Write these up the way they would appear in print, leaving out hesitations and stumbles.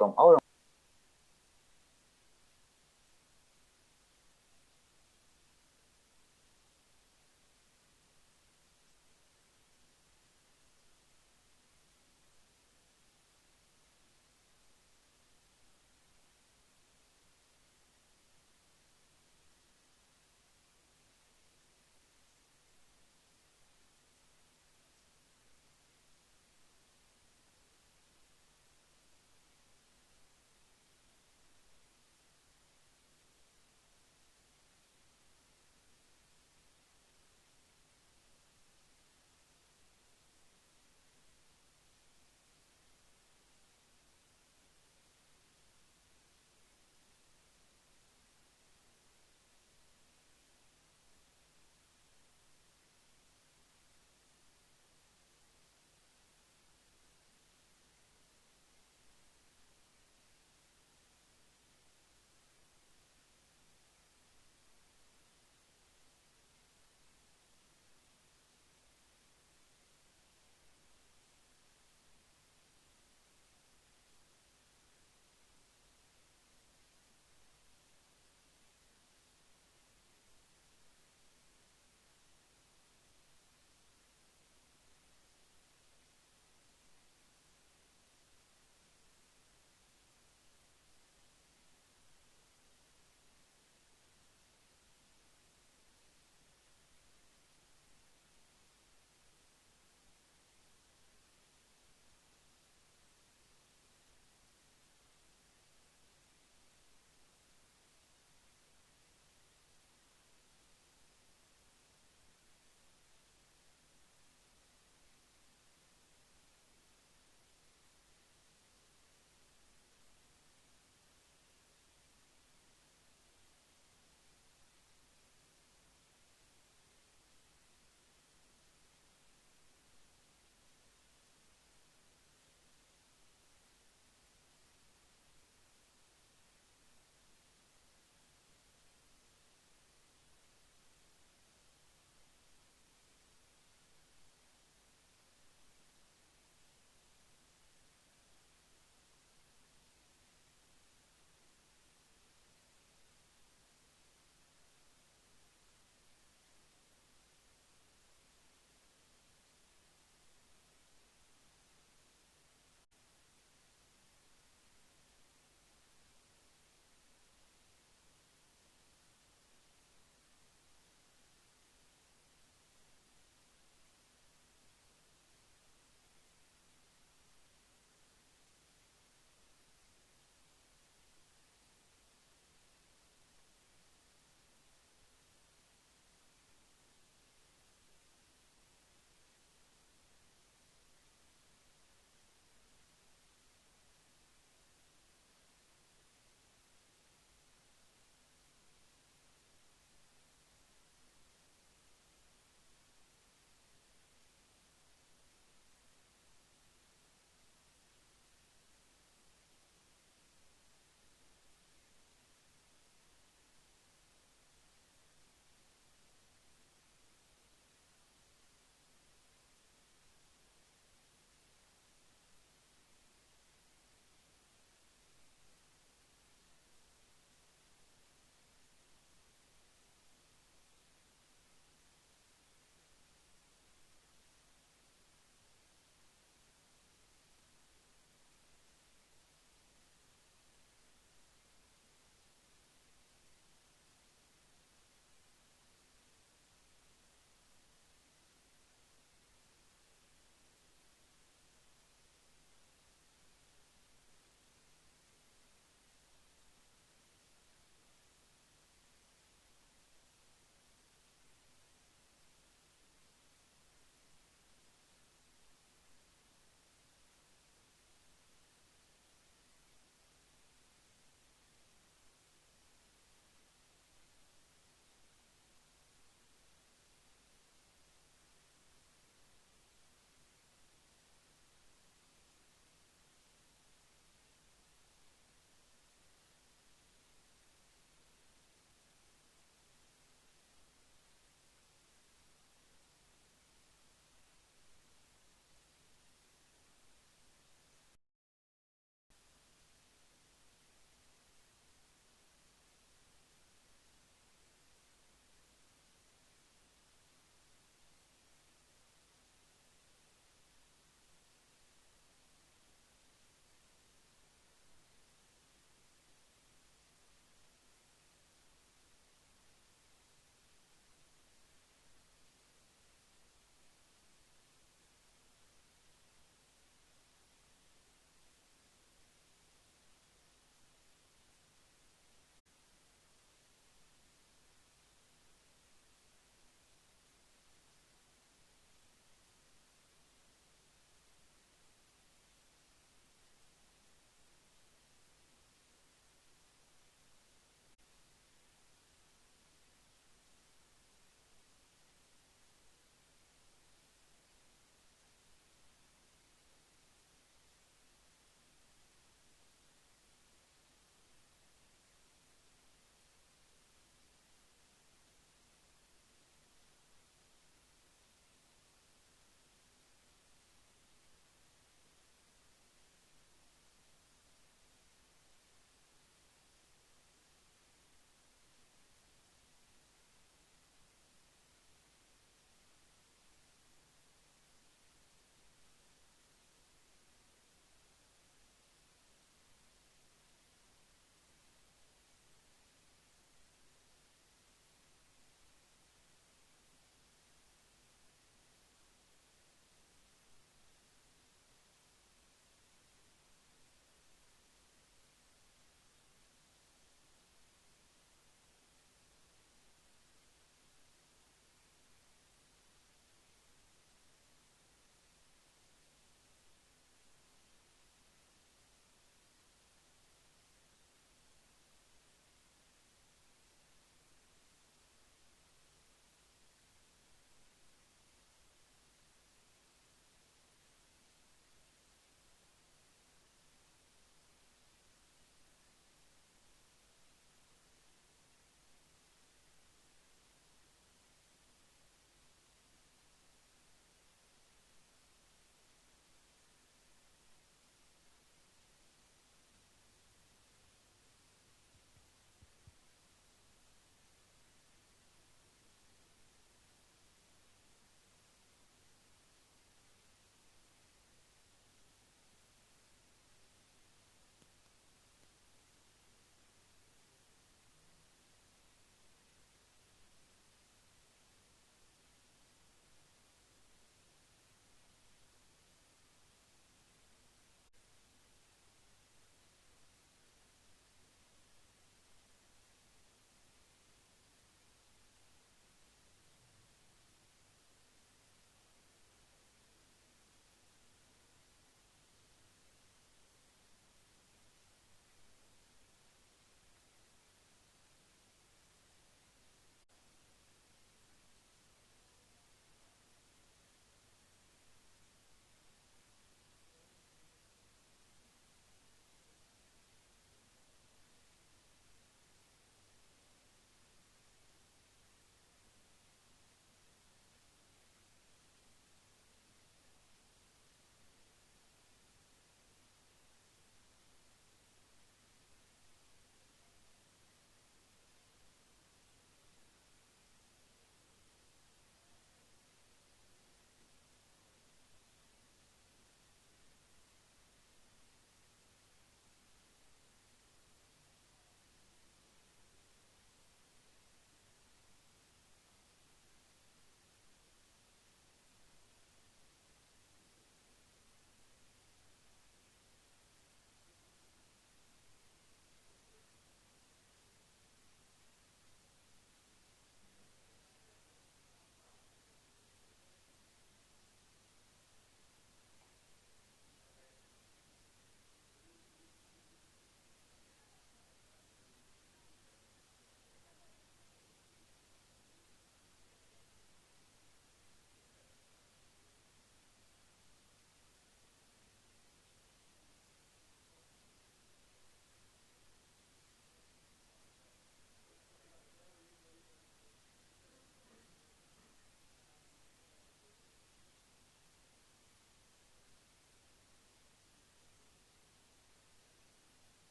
from our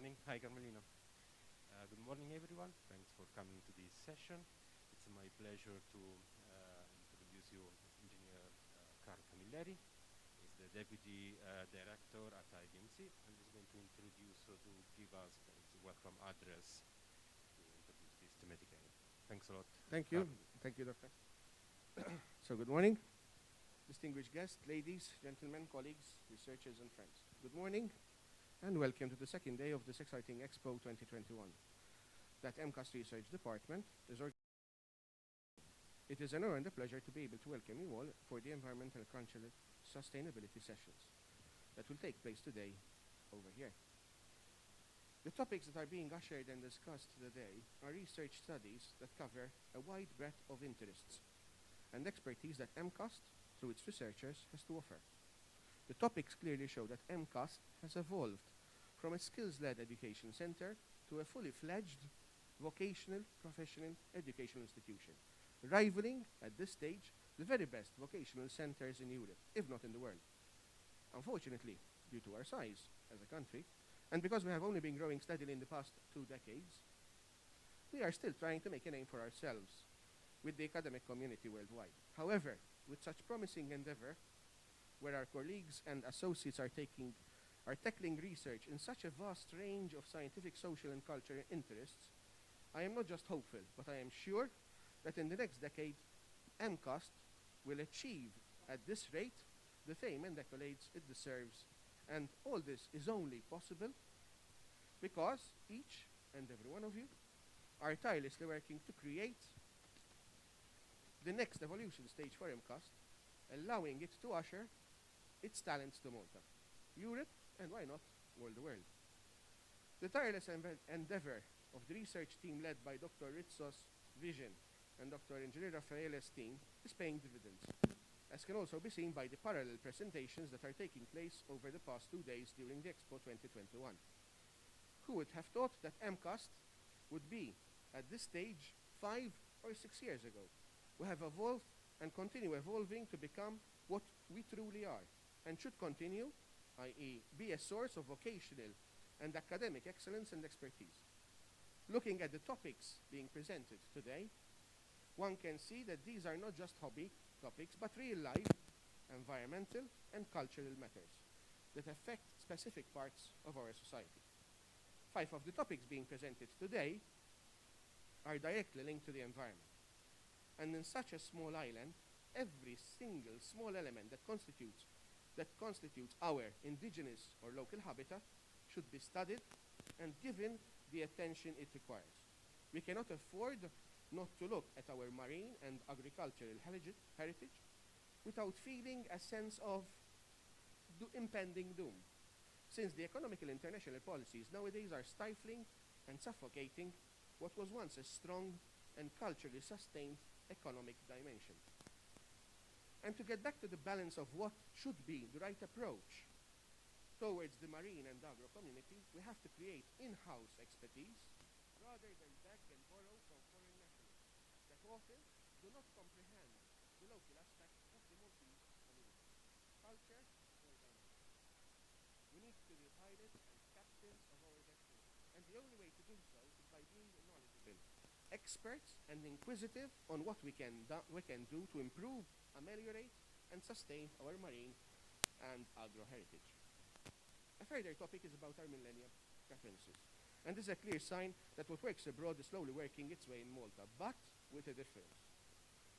morning. Hi, Carmelina. Good morning, everyone. Thanks for coming to this session. It's my pleasure to introduce you Engineer Carl Camilleri. He's the Deputy Director at IBMC, and he's going to introduce, to give us his welcome address to introduce this thematic area. Thanks a lot. Thank you. Thank you, Doctor. So good morning, distinguished guests, ladies, gentlemen, colleagues, researchers, and friends. Good morning, and welcome to the second day of this exciting Expo 2021 that Mcast Research Department is organizing. It is an honor and a pleasure to be able to welcome you all for the Environmental Cultural Sustainability sessions that will take place today over here. The topics that are being ushered and discussed today are research studies that cover a wide breadth of interests and expertise that Mcast, through its researchers, has to offer. The topics clearly show that Mcast has evolved from a skills-led education center to a fully fledged vocational professional educational institution, rivaling, at this stage, the very best vocational centers in Europe, if not in the world. Unfortunately, due to our size as a country, and because we have only been growing steadily in the past 2 decades, we are still trying to make a name for ourselves with the academic community worldwide. However, with such promising endeavor, where our colleagues and associates are tackling research in such a vast range of scientific, social, and cultural interests, I am not just hopeful, but I am sure that in the next decade, Mcast will achieve at this rate the fame and accolades it deserves. And all this is only possible because each and every one of you are tirelessly working to create the next evolution stage for Mcast, allowing it to usher its talents to Malta, Europe, and why not, all the world. The tireless endeavor of the research team led by Dr. Rizzo's vision and Dr. Engineer Raffaele's team is paying dividends, as can also be seen by the parallel presentations that are taking place over the past 2 days during the Expo 2021. Who would have thought that Mcast would be at this stage 5 or 6 years ago? We have evolved and continue evolving to become what we truly are, and should continue, i.e. be a source of vocational and academic excellence and expertise. Looking at the topics being presented today, one can see that these are not just hobby topics, but real life, environmental, and cultural matters that affect specific parts of our society. 5 of the topics being presented today are directly linked to the environment. And in such a small island, every single small element that constitutes our indigenous or local habitat should be studied and given the attention it requires. We cannot afford not to look at our marine and agricultural heritage without feeling a sense of impending doom, since the economical international policies nowadays are stifling and suffocating what was once a strong and culturally sustained economic dimension. And to get back to the balance of what should be the right approach towards the marine and agro community, we have to create in-house expertise rather than beg and borrow from foreign nationals that often do not comprehend the local aspects of the Maltese community, culture, or dynamics. We need to be pilots and captains of our destiny, and the only way to do so is by being knowledgeable, experts, and inquisitive on what we can do to improve, ameliorate, and sustain our marine and agro heritage. A further topic is about our millennium preferences. And this is a clear sign that what works abroad is slowly working its way in Malta, but with a difference.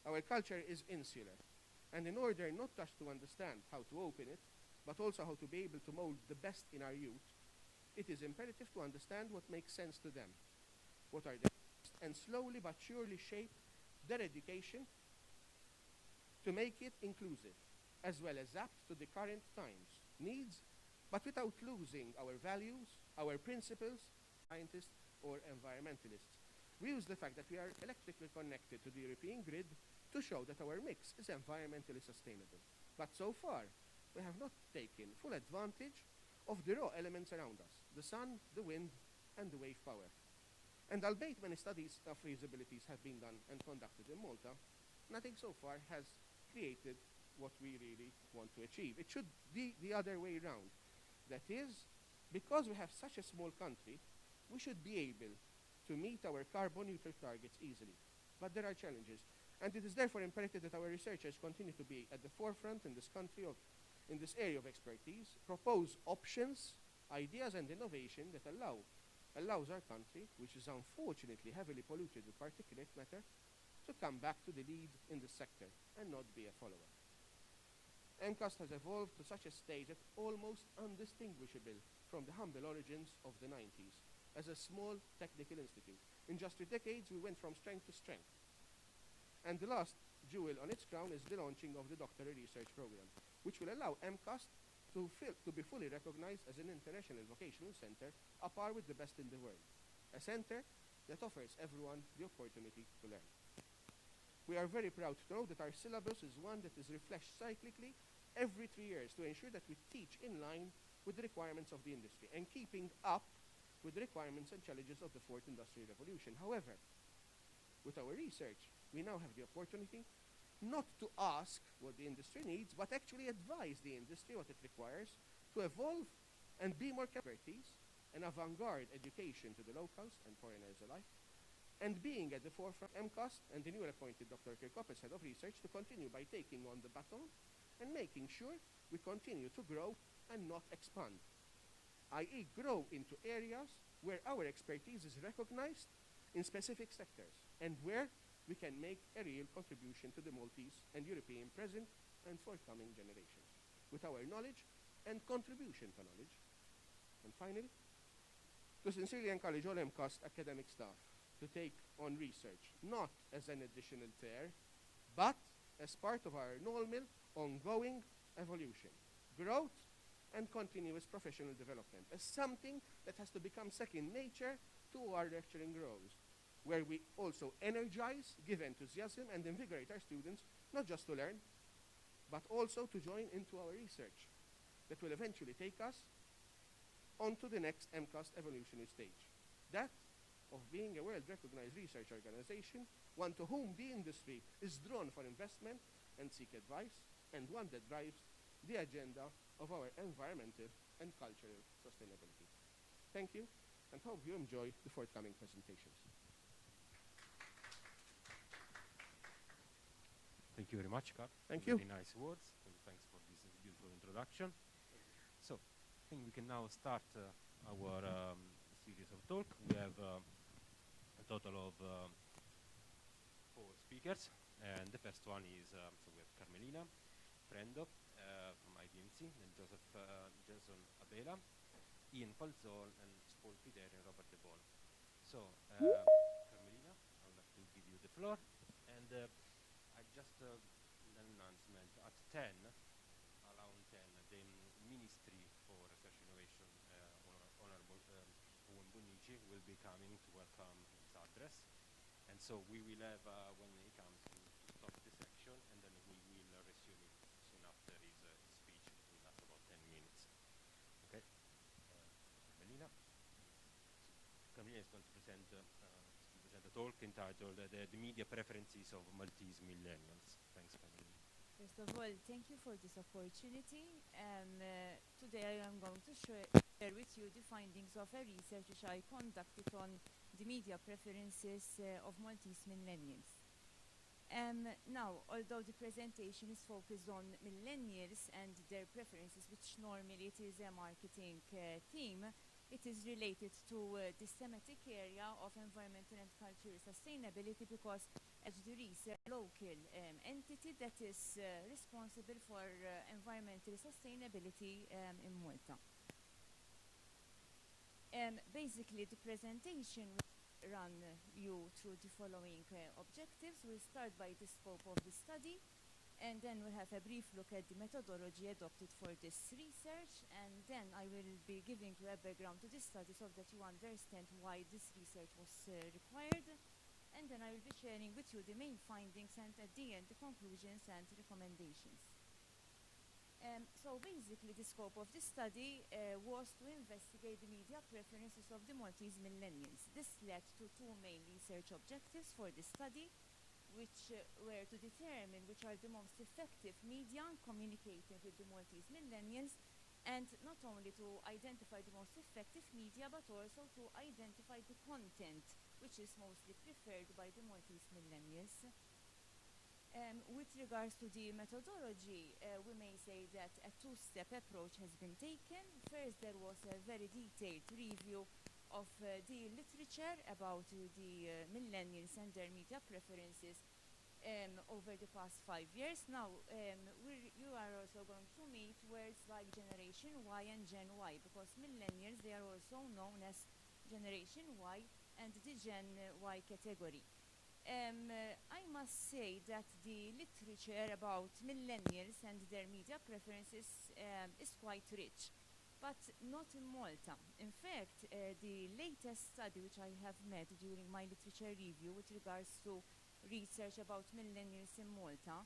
Our culture is insular, and in order not just to understand how to open it, but also how to be able to mold the best in our youth, it is imperative to understand what makes sense to them, what are their interests, and slowly but surely shape their education to make it inclusive, as well as apt to the current times' needs, but without losing our values, our principles, scientists or environmentalists. We use the fact that we are electrically connected to the European grid to show that our mix is environmentally sustainable. But so far, we have not taken full advantage of the raw elements around us, the sun, the wind, and the wave power. And albeit many studies of feasibilities have been done and conducted in Malta, nothing so far has created what we really want to achieve. It should be the other way around. That is, Because we have such a small country, we should be able to meet our carbon neutral targets easily. But there are challenges, and it is therefore imperative that our researchers continue to be at the forefront in this in this area of expertise, propose options, ideas, and innovation that allows our country, which is unfortunately heavily polluted with particulate matter, to come back to the lead in the sector and not be a follower. Mcast has evolved to such a stage that almost undistinguishable from the humble origins of the 90s as a small technical institute. In just 2 decades, we went from strength to strength. And the last jewel on its crown is the launching of the doctoral research program, which will allow Mcast to be fully recognized as an international vocational center, a par with the best in the world. A center that offers everyone the opportunity to learn. We are very proud to know that our syllabus is one that is refreshed cyclically every 3 years to ensure that we teach in line with the requirements of the industry and keeping up with the requirements and challenges of the fourth industrial revolution. However, with our research, we now have the opportunity not to ask what the industry needs, but actually advise the industry what it requires to evolve and be more expertise and avant-garde education to the locals and foreigners alike, and being at the forefront of Mcast and the newly appointed Dr. Kirkhope as head of research to continue by taking on the baton and making sure we continue to grow and not expand, i.e. grow into areas where our expertise is recognized in specific sectors and where we can make a real contribution to the Maltese and European present and forthcoming generations with our knowledge and contribution to knowledge. And finally, to sincerely encourage all Mcast academic staff to take on research, not as an additional fare, but as part of our normal, ongoing evolution, growth, and continuous professional development, as something that has to become second nature to our lecturing roles, where we also energize, give enthusiasm, and invigorate our students, not just to learn, but also to join into our research that will eventually take us onto the next Mcast evolutionary stage. That of being a world-recognized research organization, one to whom the industry is drawn for investment and seek advice, and one that drives the agenda of our environmental and cultural sustainability. Thank you, and hope you enjoy the forthcoming presentations. Thank you very much, Carl. Thank you. Very nice words, and thanks for this beautiful introduction. So, I think we can now start our series of talk. We have a total of 4 speakers, and the first one is, so we have Carmelina Prendo from IDMC, and Jason Abela, Ian Falzon, and Paul Fideri and Robert De Bon. So, Carmelina, I would like to give you the floor, and I just an announcement at 10, around 10, the Ministry for Research Innovation, Honorable Owen Bonici, will be coming to welcome his address. And so we will have, when he comes, to stop the section, and then we will resume it soon after his speech. It will last about 10 minutes. Okay? Carmelina. Carmelina is going to present a talk entitled the Media Preferences of Maltese Millennials. Thanks, Carmelina. First of all, thank you for this opportunity. Today I am going to share with you the findings of a research which I conducted on the media preferences of Maltese millennials. Now, although the presentation is focused on millennials and their preferences, which normally it is a marketing theme, it is related to this thematic area of environmental and cultural sustainability, because as the research local entity that is responsible for environmental sustainability in Malta. Basically, the presentation will run you through the following objectives. We'll start by the scope of the study, and then we'll have a brief look at the methodology adopted for this research, and then I will be giving you a background to this study so that you understand why this research was required, and then I will be sharing with you the main findings and at the end the conclusions and recommendations. So basically the scope of this study was to investigate the media preferences of the Maltese millennials. This led to 2 main research objectives for the study, which were to determine which are the most effective media communicating with the Maltese millennials, and not only to identify the most effective media, but also to identify the content which is mostly preferred by the Maltese millennials. With regards to the methodology, we may say that a two-step approach has been taken. First, there was a very detailed review of the literature about the millennials and their media preferences over the past 5 years. Now, you are also going to meet words like Generation Y and Gen Y, because millennials, they are also known as Generation Y and the Gen Y category. I must say that the literature about millennials and their media preferences is quite rich, but not in Malta. In fact, the latest study which I have met during my literature review with regards to research about millennials in Malta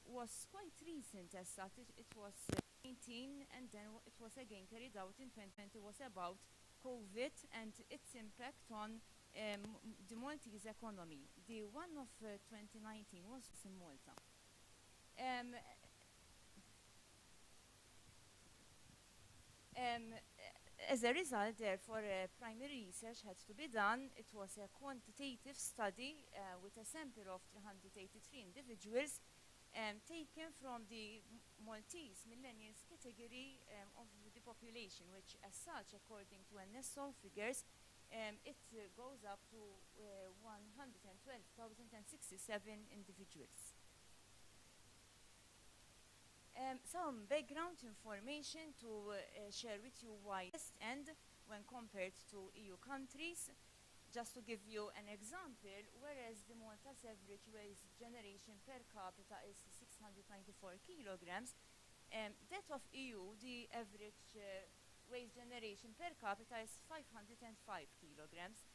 was quite recent as such. It was 19, and then it was again carried out in 2020. It was about COVID and its impact on the Maltese economy. The one of 2019 was in Malta. As a result, therefore, primary research had to be done. It was a quantitative study with a sample of 383 individuals taken from the Maltese millennials category of the population, which as such, according to NSO figures, it goes up to 112,067 individuals. Some background information to share with you why this, and when compared to EU countries. Just to give you an example, whereas the Malta's average waste generation per capita is 694 kilograms, that of EU, the average waste generation per capita is 505 kilograms.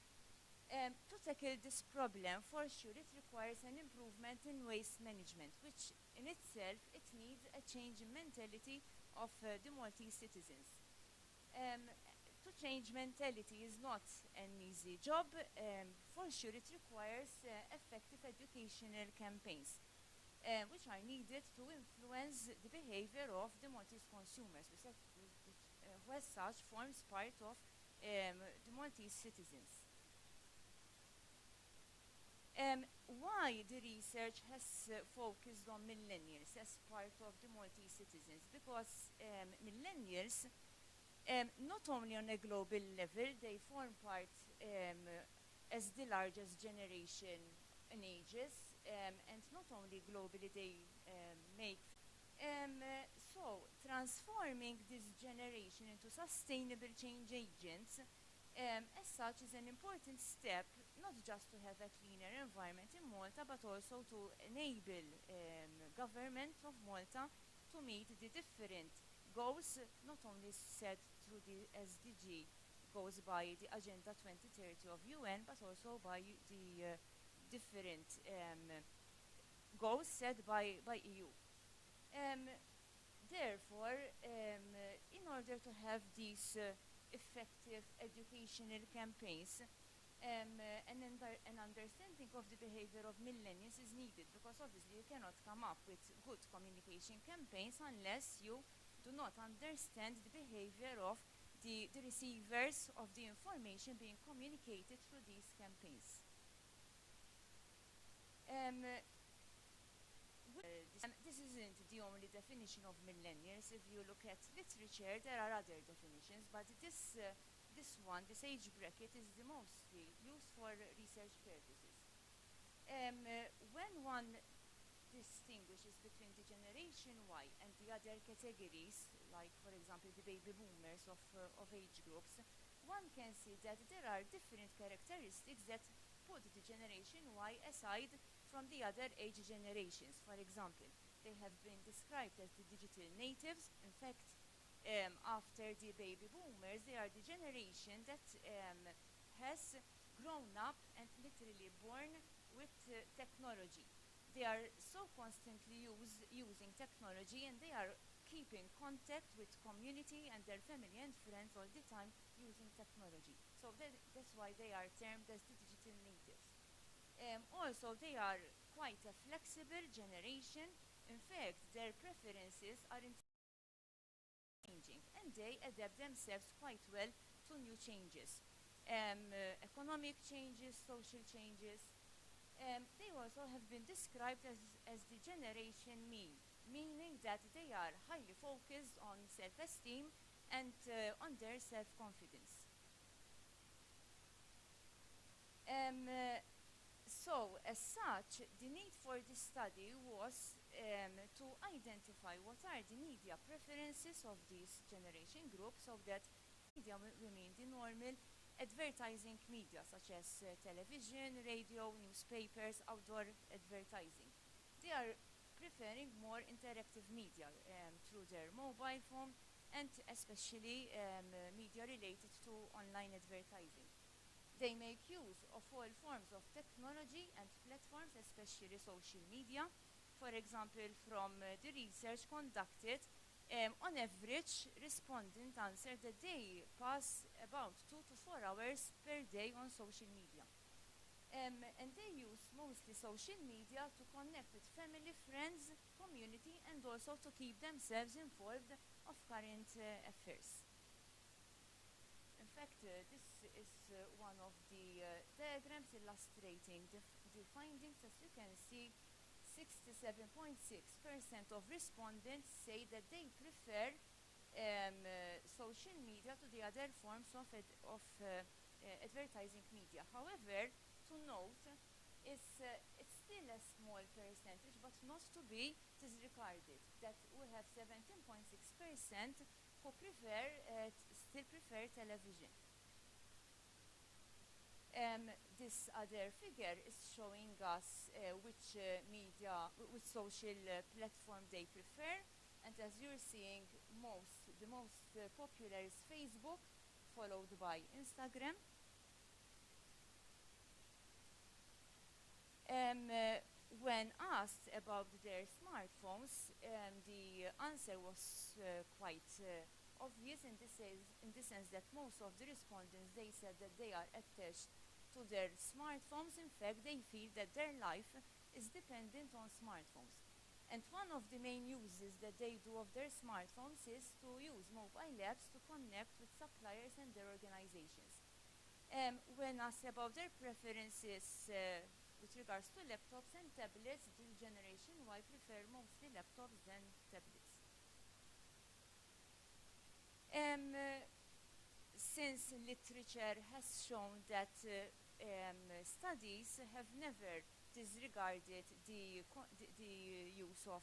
To tackle this problem, for sure, it requires an improvement in waste management, which in itself, it needs a change in mentality of the Maltese citizens. To change mentality is not an easy job. For sure, it requires effective educational campaigns, which are needed to influence the behavior of the Maltese consumers, which who as such forms part of the Maltese citizens. Why the research has focused on millennials as part of the Maltese citizens? Because millennials, not only on a global level, they form part as the largest generation in ages, and not only globally, they make. So, transforming this generation into sustainable change agents as such is an important step, not just to have a cleaner environment in Malta, but also to enable government of Malta to meet the different goals, not only set through the SDG goals by the Agenda 2030 of UN, but also by the different goals set by EU. Therefore, in order to have these effective educational campaigns, an understanding of the behavior of millennials is needed, because obviously you cannot come up with good communication campaigns unless you do not understand the behavior of the receivers of the information being communicated through these campaigns. This isn't the only definition of millennials. If you look at literature, there are other definitions, but this age bracket, is the mostly used for research purposes. When one distinguishes between the Generation Y and the other categories, like for example the baby boomers of age groups, one can see that there are different characteristics that put the Generation Y aside from the other age generations. For example, they have been described as the digital natives. In fact, after the baby boomers, they are the generation that has grown up and literally born with technology. They are so constantly using technology, and they are keeping contact with community and their family and friends all the time using technology. So that's why they are termed as the digital natives. Also, they are quite a flexible generation. In fact, their preferences are changing, and they adapt themselves quite well to new changes, economic changes, social changes. They also have been described as the generation me, meaning that they are highly focused on self-esteem and on their self-confidence. So, as such, the need for this study was to identify what are the media preferences of this generation group so that media remain the normal advertising media, such as television, radio, newspapers, outdoor advertising. They are preferring more interactive media through their mobile phone and especially media related to online advertising. They make use of all forms of technology and platforms, especially social media. For example, from the research conducted, on average, respondents answered that they pass about 2 to 4 hours per day on social media. And they use mostly social media to connect with family, friends, community, and also to keep themselves informed of current affairs. In fact, this is one of the diagrams illustrating the findings. As you can see, 67.6% of respondents say that they prefer social media to the other forms of advertising media. However, to note, it's still a small percentage, but not to be disregarded, that we have 17.6% who still prefer television. This other figure is showing us which social platform they prefer, and as you're seeing, the most popular is Facebook, followed by Instagram. When asked about their smartphones, the answer was quite obvious in the sense that most of the respondents, they said that they are attached to their smartphones. In fact, they feel that their life is dependent on smartphones. And one of the main uses that they do of their smartphones is to use mobile apps to connect with suppliers and their organizations. When asked about their preferences with regards to laptops and tablets, the generation Y prefer mostly laptops than tablets. Since literature has shown that studies have never disregarded the use of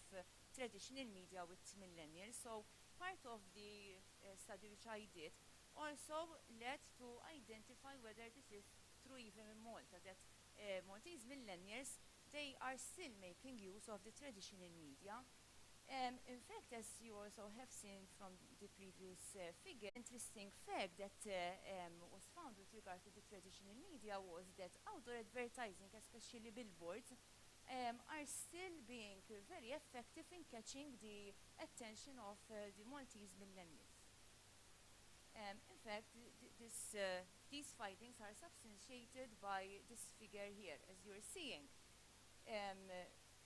traditional media with millennials, so part of the study which I did also led to identify whether this is true even in Malta, that Maltese millennials, they are still making use of the traditional media. In fact, as you also have seen from the previous figure, interesting fact that was found with regard to the traditional media was that outdoor advertising, especially billboards, are still being very effective in catching the attention of the Maltese millennials. In fact, these findings are substantiated by this figure here, as you're seeing.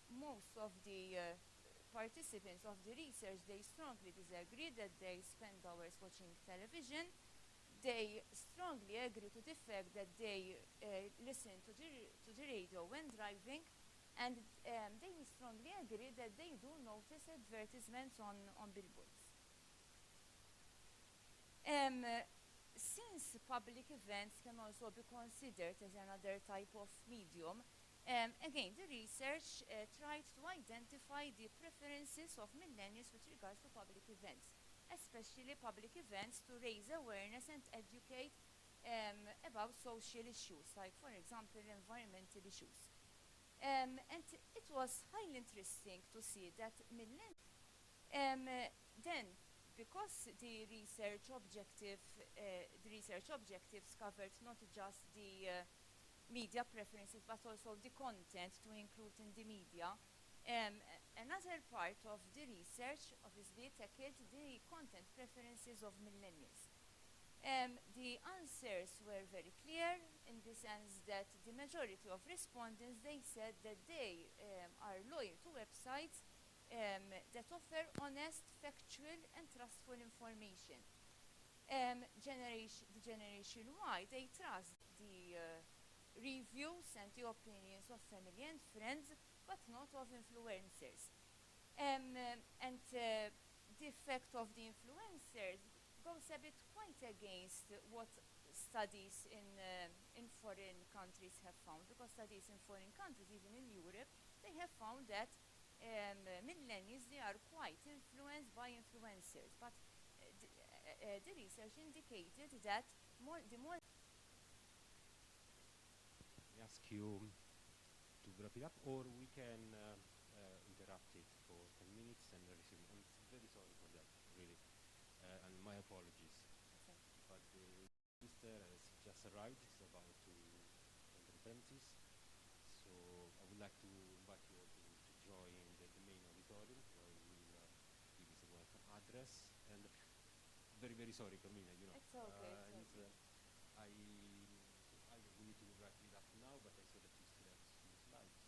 Most of the participants of the research, they strongly disagree that they spend hours watching television. They strongly agree to the fact that they listen to the radio when driving, and they strongly agree that they do notice advertisements on billboards. Since public events can also be considered as another type of medium, again, the research tried to identify the preferences of millennials with regards to public events, especially public events to raise awareness and educate about social issues, like, for example, environmental issues. And it was highly interesting to see that millennials, then, because the research objectives covered not just the media preferences, but also the content to include in the media. Another part of the research obviously tackled the content preferences of millennials. The answers were very clear in the sense that the majority of respondents, they said that they are loyal to websites that offer honest, factual, and trustful information. The Generation Y, they trust the reviews and the opinions of family and friends, but not of influencers. The effect of the influencers goes a bit quite against what studies in foreign countries have found, because studies in foreign countries, even in Europe, they have found that millennials, they are quite influenced by influencers. But the research indicated that the more I ask you to wrap it up, or we can interrupt it for 10 minutes and resume. I'm very sorry for that, really, and my apologies. But the minister has just arrived. He's about to enter the premises. So I would like to invite you all to join the main auditorium where we will give his welcome address. And very, very sorry, Carmina, you know. It's okay, it's and okay. either we need to wrap it up now, but I saw that you still have some slides.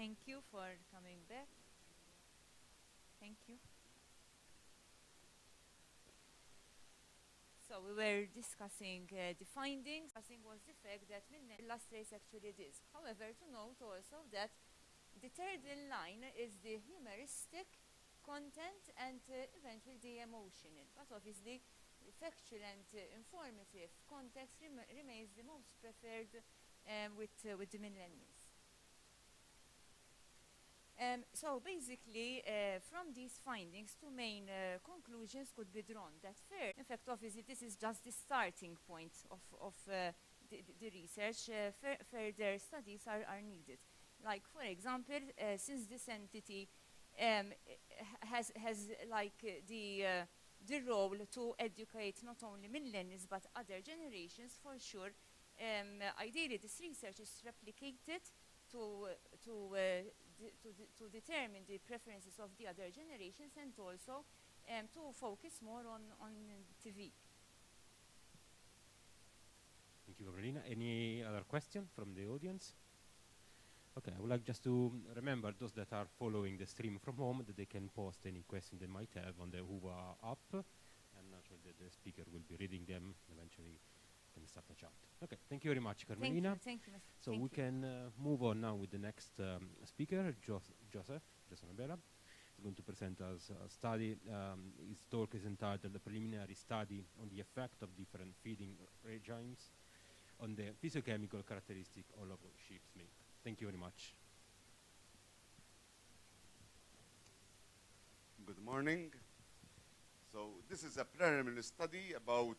Thank you for coming back. Thank you. So we were discussing the findings. Discussing was the fact that illustrates actually this. However, to note also that the third in line is the humoristic content and eventually the emotional. But obviously, the factual and informative context remains the most preferred with the millennials. So basically, from these findings, two main conclusions could be drawn. That in fact, obviously, this is just the starting point of the research. Further studies are needed. Like, for example, since this entity has like the role to educate not only millennials but other generations, for sure, ideally this research is replicated to determine the preferences of the other generations and also to focus more on TV. Thank you, Gabrielina. Any other question from the audience? Okay, I would like just to remember those that are following the stream from home that they can post any question they might have on the Who app, and naturally the speaker will be reading them. Eventually, can start the chat. Okay, thank you very much, Carmelina. Thank you. So thank we you. can move on now with the next speaker, Joseph Abela. He's going to present us a study. His talk is entitled "The Preliminary Study on the Effect of Different Feeding Regimes on the Physiochemical Characteristic of sheep's milk." Thank you very much. Good morning. So this is a preliminary study about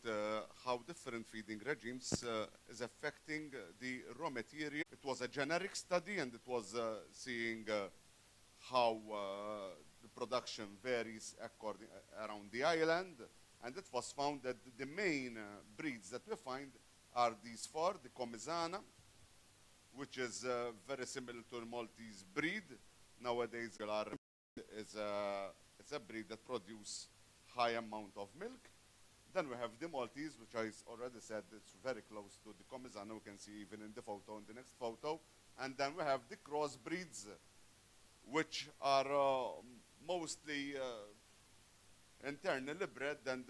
how different feeding regimes is affecting the raw material. It was a generic study and it was seeing how the production varies around the island. And it was found that the main breeds that we find are these four: the Comisana, which is very similar to the Maltese breed. Nowadays, it's a breed that produces high amount of milk. Then we have the Maltese, which I already said it's very close to the Comisana. We can see even in the photo, in the next photo. And then we have the crossbreeds, which are mostly internally bred and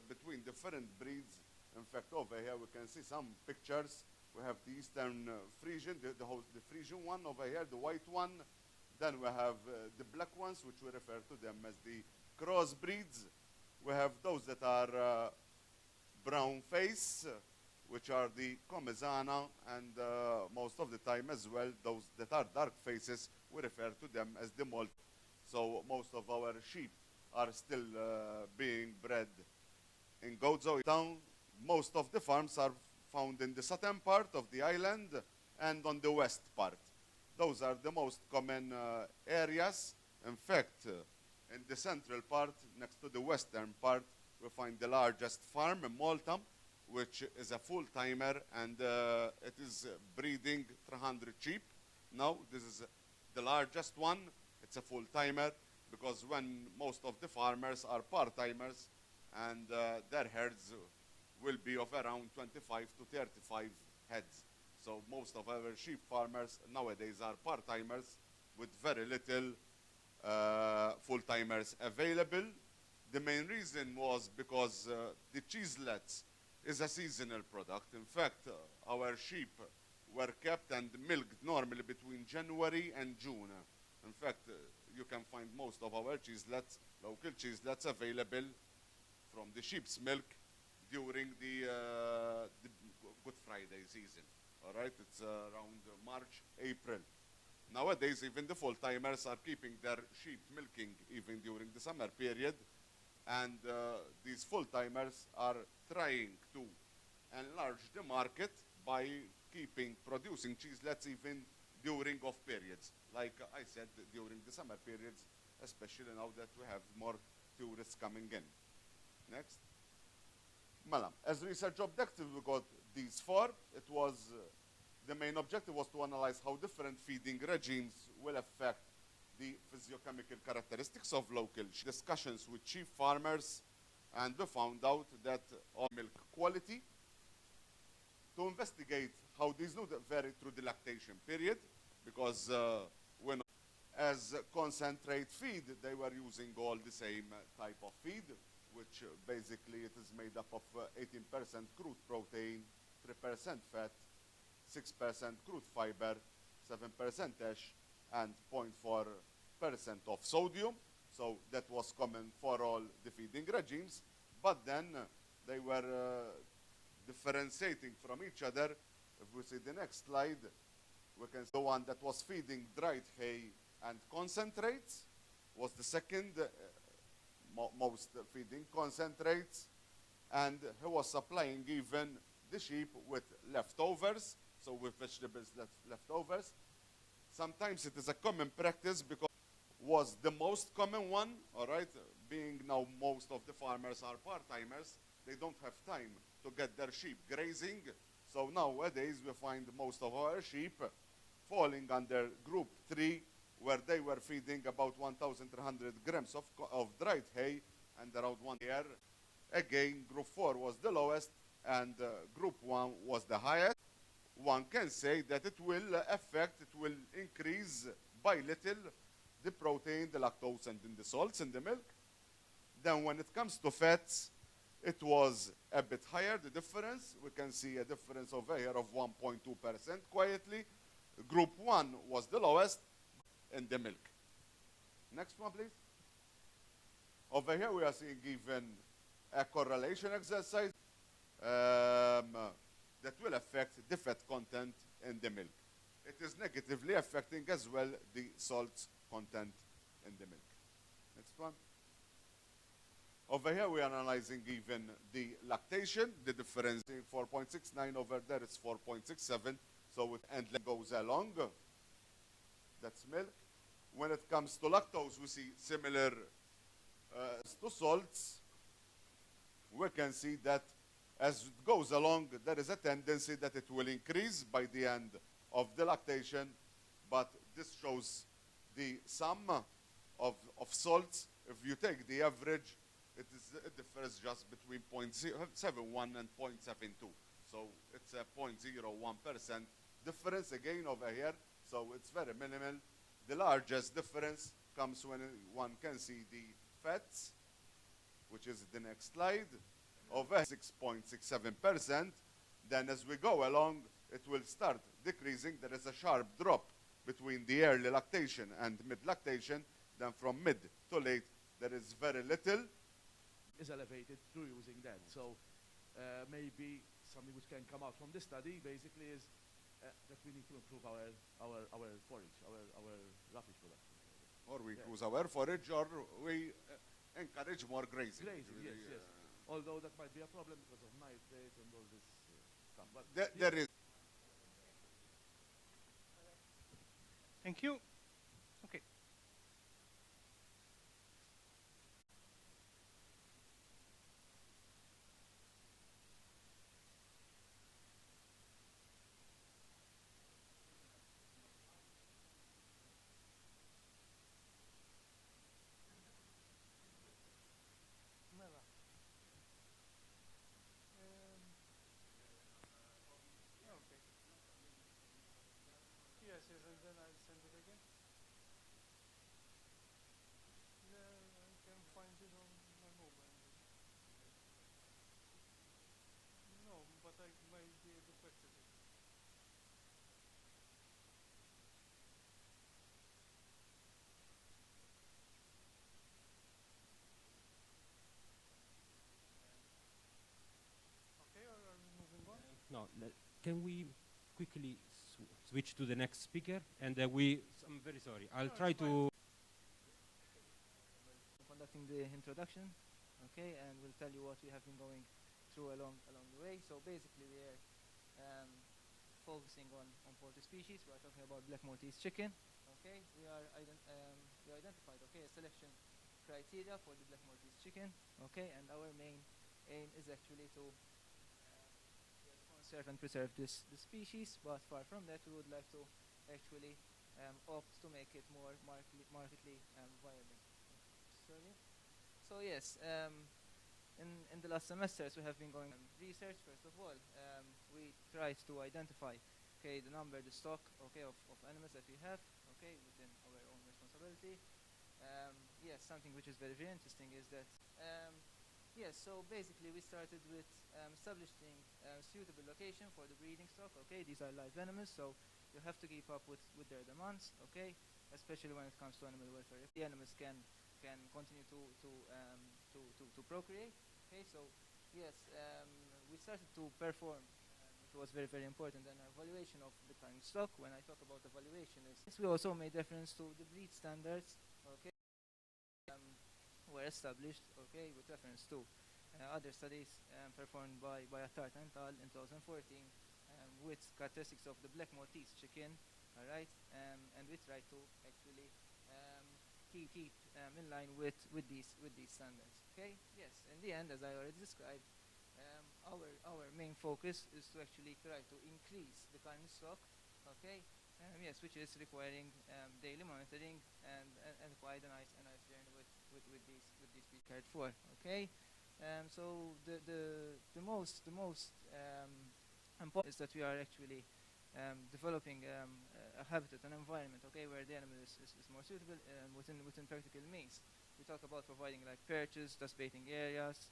between different breeds. In fact, over here we can see some pictures. We have the Eastern Frisian, the Frisian one over here, the white one. Then we have the black ones, which we refer to them as the crossbreeds. We have those that are brown face, which are the Comisana, and most of the time as well, those that are dark faces, we refer to them as the Maltese. So most of our sheep are still being bred in Gozo town. Most of the farms are found in the southern part of the island and on the west part. Those are the most common areas. In fact, in the central part, next to the western part, we find the largest farm in Malta, which is a full-timer, and it is breeding 300 sheep. Now, this is the largest one. It's a full-timer, because when most of the farmers are part-timers, and their herds will be of around 25 to 35 heads. So most of our sheep farmers nowadays are part-timers with very little full-timers available. The main reason was because the cheeselets is a seasonal product. In fact, our sheep were kept and milked normally between January and June. In fact, you can find most of our cheeselets, local cheeselets, available from the sheep's milk during the Good Friday season. All right, it's around March, April. Nowadays, even the full-timers are keeping their sheep milking even during the summer period. And these full-timers are trying to enlarge the market by producing cheeselets even during off periods. Like I said, during the summer periods, especially now that we have more tourists coming in. Next. Malam. As research objective, we got these four. It was, the main objective was to analyze how different feeding regimes will affect the physiochemical characteristics of local discussions with sheep farmers, and we found out that on milk quality, to investigate how these vary through the lactation period, because when as concentrate feed, they were using all the same type of feed, which basically it is made up of 18% crude protein, 3% fat, 6% crude fiber, 7% ash, and 0.4% of sodium. So that was common for all the feeding regimes. But then they were differentiating from each other. If we see the next slide, we can see the one that was feeding dried hay and concentrates was the second most feeding concentrates, and he was supplying even the sheep with leftovers, so with vegetables leftovers. Sometimes it is a common practice because was the most common one, all right, being now most of the farmers are part-timers, they don't have time to get their sheep grazing. So nowadays we find most of our sheep falling under group 3, where they were feeding about 1,300 grams of dried hay and around 1 year. Again, group 4 was the lowest and group 1 was the highest. One can say that it will increase by little the protein, the lactose, and then the salts in the milk. Then when it comes to fats, it was a bit higher, the difference. We can see a difference over here of 1.2% quietly. Group 1 was the lowest in the milk. Next one, please. Over here we are seeing even a correlation exercise that will affect the fat content in the milk. It is negatively affecting as well the salts content in the milk. Next one. Over here we are analyzing even the lactation, the difference in 4.69 over there is 4.67, so it and goes along. That's milk. When it comes to lactose, we see similar to salts. We can see that as it goes along, there is a tendency that it will increase by the end of the lactation, but this shows the sum of salts. If you take the average, it differs just between 0.71 and 0.72. So it's a 0.01% difference again over here. So it's very minimal. The largest difference comes when one can see the fats, which is the next slide, over 6.67%. Then as we go along, it will start decreasing. There is a sharp drop between the early lactation and mid-lactation. Then from mid to late, there is very little. Is elevated through using that. So maybe something which can come out from this study basically is that we need to improve our forage, our roughage production. Or we use our forage, or we encourage more grazing. Grazing, yes, yes. Although that might be a problem because of nitrates and all this stuff. But There is. Thank you. Okay. Yes, yes, and then I'll send it again. Yeah, I can find it on my mobile. No, but I might be able to access it. Okay, or are we moving on? No, can we quickly switch to the next speaker? And I'm very sorry. I'll No, try it's to. Conducting the introduction, okay, and we'll tell you what we have been going through along the way. So basically, we are focusing on poultry species. We are talking about black Maltese chicken. Okay, we identified a selection criteria for the black Maltese chicken. Okay, and our main aim is actually to conserve and preserve this species. But far from that, we would like to actually opt to make it more markedly viable. Sorry. So yes, in the last semesters we have been going on research. First of all, we tried to identify the stock of animals that we have within our own responsibility. quality. Yes, something which is very, very interesting is that, yes, so basically we started with establishing suitable location for the breeding stock, okay? These are live animals, so you have to keep up with their demands, okay? Especially when it comes to animal welfare. If the animals can continue to procreate, okay? So, yes, we started to perform, which was very, very important, an evaluation of the current stock. When I talk about evaluation, is yes, we also made reference to the breed standards, okay? Were established, okay, with reference to other studies performed by Attar et al. In 2014 with characteristics of the black Maltese chicken, all right, and we try to actually keep in line with these standards, okay. Yes, in the end, as I already described, our main focus is to actually try to increase the current stock, okay. Yes, which is requiring daily monitoring and quite a nice journey with these be cared for. Okay, so the most important is that we are actually developing a habitat, an environment, okay, where the animal is more suitable within practical means. We talk about providing like perches, dust baiting areas,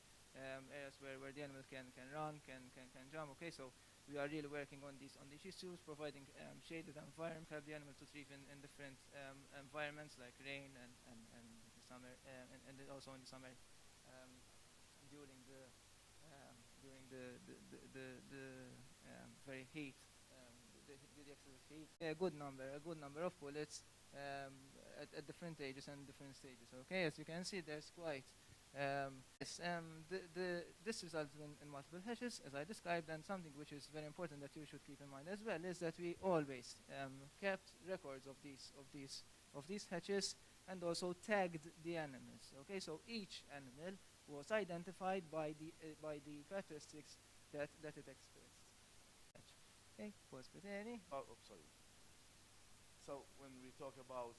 areas where the animal can run, can jump. Okay, so we are really working on these issues, providing shaded environment, help the animal to thrive in different environments like rain and the summer, and then also in the summer during the very heat, the excessive heat. A good number of pullets at different ages and different stages. Okay, as you can see, there's quite. Yes, this results in multiple hatches, as I described, and something which is very important that you should keep in mind as well is that we always kept records of these hatches and also tagged the animals. Okay, so each animal was identified by the characteristics that it expressed. Okay, pause for Danny. Oh, sorry. So when we talk about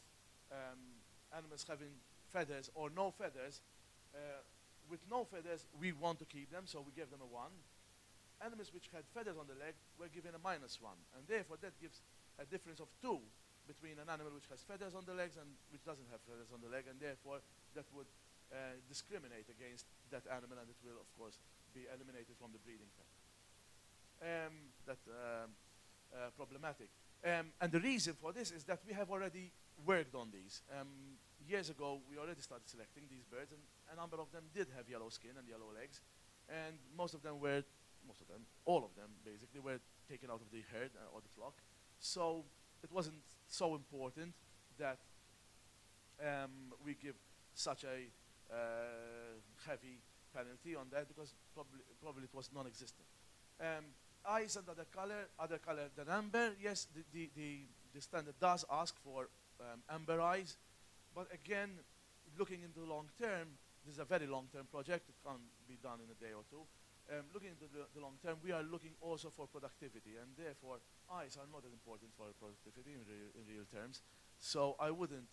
animals having feathers or no feathers, with no feathers, we want to keep them, so we give them a 1. Animals which had feathers on the leg were given a -1, and therefore that gives a difference of 2 between an animal which has feathers on the legs and which doesn't have feathers on the leg, and therefore that would discriminate against that animal, and it will, of course, be eliminated from the breeding pen. Problematic. And the reason for this is that we have already worked on these. Years ago, we already started selecting these birds, and a number of them did have yellow skin and yellow legs, and all of them basically were taken out of the herd or the flock. So it wasn't so important that we give such a heavy penalty on that, because probably it was non-existent. Eyes and other color than amber. Yes, the standard does ask for amber eyes, but again, looking into the long term, this is a very long-term project. It can't be done in a day or two. Looking into the long term, we are looking also for productivity, and therefore eyes are not as important for productivity in real terms. So I wouldn't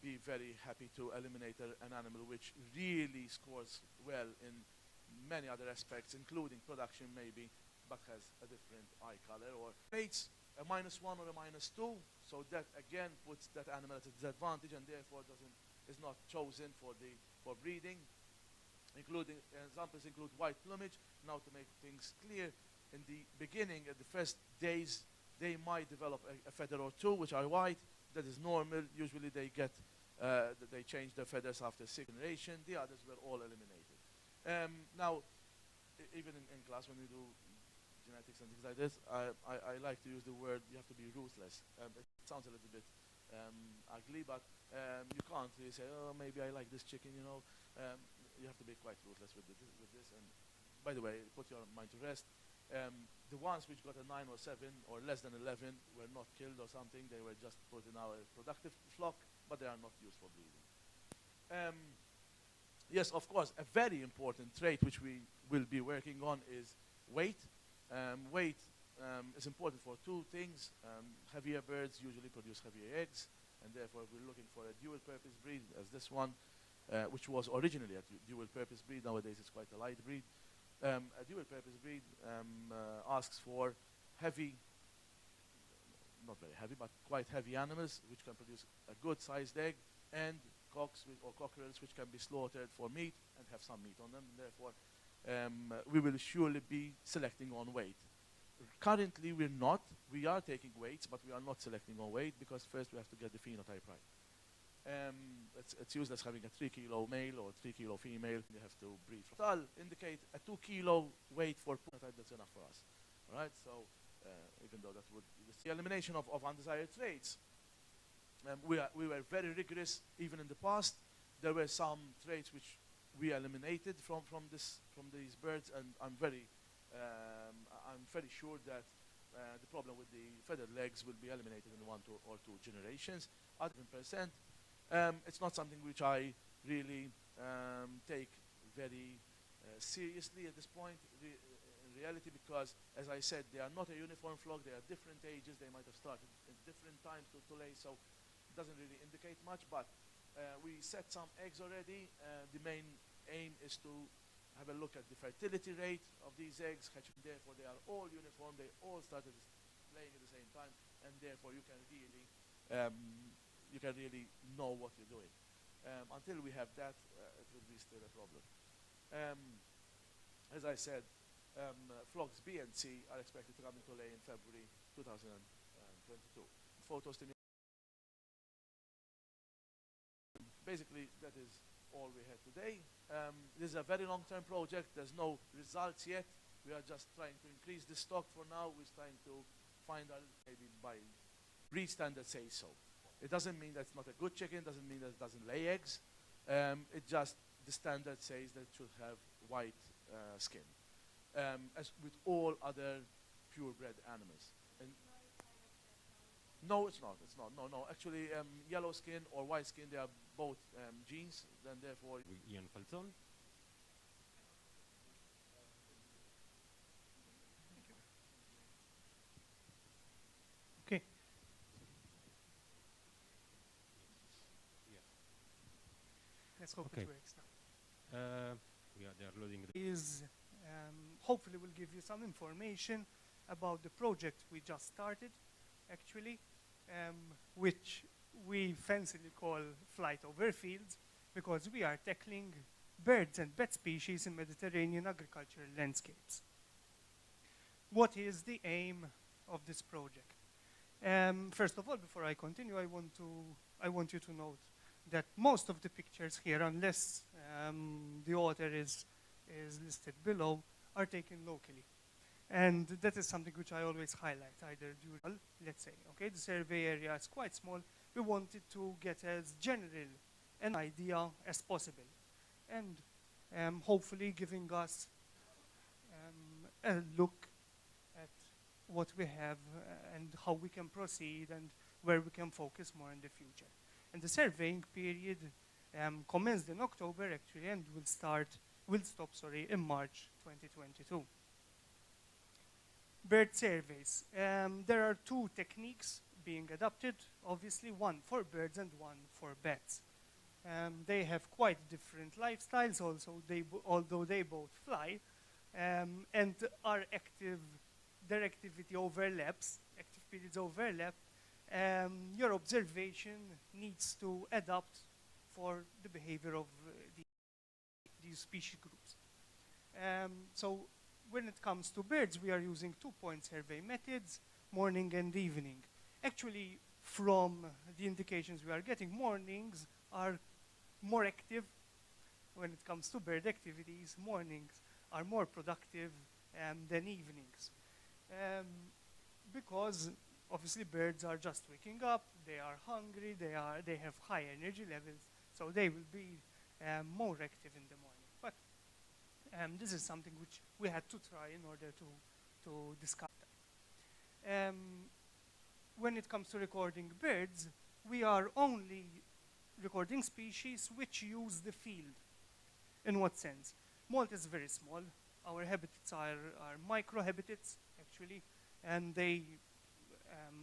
be very happy to eliminate an animal which really scores well in many other aspects, including production maybe, but has a different eye color, or rates a -1 or a -2, so that again puts that animal at a disadvantage, and therefore is not chosen for breeding. Examples include white plumage. Now, to make things clear, in the beginning, at the first days, they might develop a feather or two which are white. That is normal. Usually they change their feathers after 6th generation. The others were all eliminated. Now, even in class when we do genetics and things like this, I like to use the word, you have to be ruthless. It sounds a little bit ugly, but you can't really say, oh, maybe I like this chicken, you know. You have to be quite ruthless with this. And by the way, put your mind to rest. The ones which got a 9 or 7 or less than 11 were not killed or something. They were just put in our productive flock, but they are not used for breeding. Yes, of course, a very important trait which we will be working on is weight. Weight is important for 2 things. Heavier birds usually produce heavier eggs, and therefore we're looking for a dual-purpose breed as this one, which was originally a dual-purpose breed. Nowadays it's quite a light breed. A dual-purpose breed asks for heavy not very heavy, but quite heavy animals, which can produce a good-sized egg, and cocks or cockerels, which can be slaughtered for meat and have some meat on them. And therefore, we will surely be selecting on weight. Currently, we're not. We are taking weights, but we are not selecting on weight because first we have to get the phenotype right. It's used as having a 3 kilo male or 3 kilo female. You have to breed. I'll indicate a 2 kilo weight for phenotype. That's enough for us. All right. So even though that would the elimination of undesired traits, we were very rigorous even in the past. There were some traits which we eliminated from these birds, and I'm very sure that the problem with the feathered legs will be eliminated in 1 or 2 generations. At 7%, it's not something which I really take very seriously at this point. In reality, because as I said, they are not a uniform flock. They are different ages. They might have started at different times to lay, so it doesn't really indicate much. But we set some eggs already. The main aim is to have a look at the fertility rate of these eggs, hatching. Therefore, they are all uniform. They all started laying at the same time, and therefore you can really know what you're doing. Until we have that, it will be still a problem. As I said, flocks B and C are expected to come into lay in February 2022. Photostimulation. Basically, that is all we had today. This is a very long-term project. There's no results yet. We are just trying to increase the stock for now. We're trying to find out maybe by breed standards say so. It doesn't mean that it's not a good chicken. Doesn't mean that it doesn't lay eggs. It just the standard says that it should have white skin, as with all other purebred animals. And no, it's not. It's not. No. Actually, yellow skin or white skin, they are both genes. Then therefore, Ian Falzon. Okay. Yeah. Let's hope Okay. it works now. They are loading the Is hopefully will give you some information about the project we just started, actually, which we fancily call Flight Over Fields, because we are tackling birds and bat species in Mediterranean agricultural landscapes. What is the aim of this project? First of all, before I continue, I want you to note that most of the pictures here, unless the author is listed below, are taken locally. And that is something which I always highlight, either during, let's say, okay, the survey area is quite small. We wanted to get as general an idea as possible. And hopefully giving us a look at what we have and how we can proceed and where we can focus more in the future. And the surveying period commenced in October, actually, and will stop in March 2022. Bird surveys. There are 2 techniques being adopted, obviously, one for birds and one for bats. They have quite different lifestyles, although they both fly, and are active. Their activity overlaps, active periods overlap. Your observation needs to adapt for the behavior of these species groups. So when it comes to birds, we are using 2-point survey methods, morning and evening. Actually, from the indications we are getting, mornings are more active. When it comes to bird activities, mornings are more productive than evenings. Because obviously birds are just waking up, they are hungry, they have high energy levels, so they will be more active in the morning. But this is something which we had to try in order to discuss that. When it comes to recording birds, we are only recording species which use the field. In what sense? Malta is very small. Our habitats are micro-habitats, actually, and they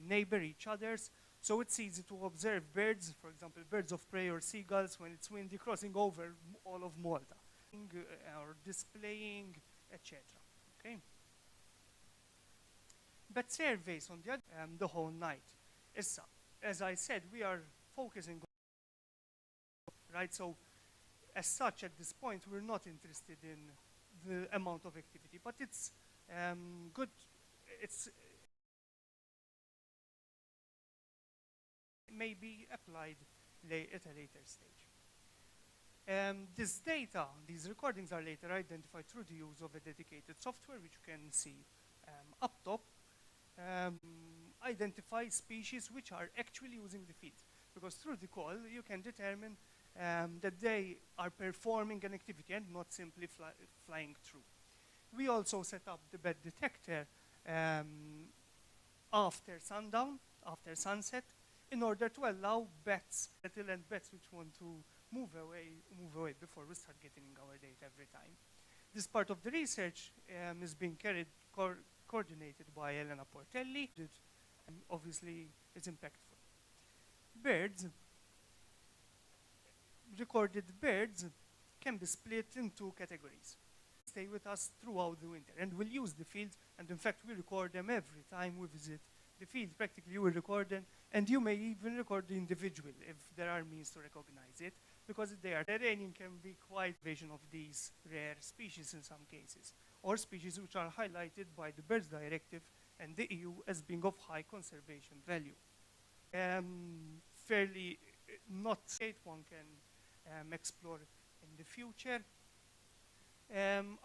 neighbor each other's. So it's easy to observe birds, for example, birds of prey or seagulls, when it's windy, crossing over all of Malta, or displaying, etc. Okay. But surveys on the whole night. As I said, we are focusing on, right? So as such, at this point, we're not interested in the amount of activity, but it's good. It's may be applied at a later stage. This data, these recordings are later identified through the use of a dedicated software, which you can see up top. Identify species which are actually using the field. Because through the call, you can determine that they are performing an activity and not simply flying through. We also set up the bed detector after sundown, after sunset, in order to allow bats, little and bats which want to move away before we start getting our data every time. This part of the research is being coordinated by Elena Portelli. Obviously, it's impactful. Birds, recorded birds, can be split in two categories. Stay with us throughout the winter, and we'll use the field, and in fact, we record them every time we visit the field. Practically, you will record them, and you may even record the individual if there are means to recognize it, because they are terrain can be quite vision of these rare species in some cases, or species which are highlighted by the Birds Directive and the EU as being of high conservation value. Fairly not state one can explore in the future.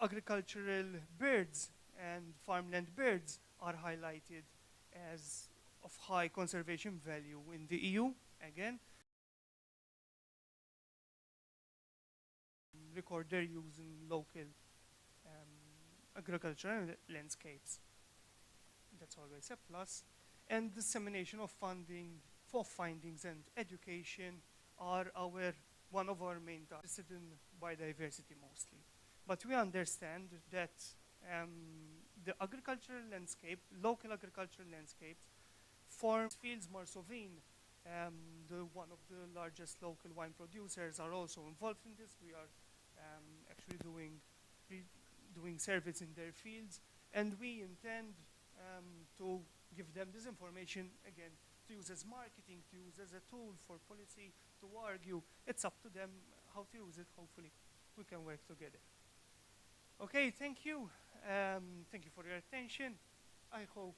Agricultural birds and farmland birds are highlighted as of high conservation value in the EU, again. Record their use in local agricultural landscapes. That's always a plus. And dissemination of funding for findings and education are one of our main tasks in biodiversity mostly. But we understand that the agricultural landscape, local agricultural landscapes, form fields. Marsovin, one of the largest local wine producers, are also involved in this. We are actually doing surveys in their fields, and we intend to give them this information again to use as marketing, to use as a tool for policy, to argue. It's up to them how to use it. Hopefully, we can work together. Okay, thank you. Thank you for your attention. I hope.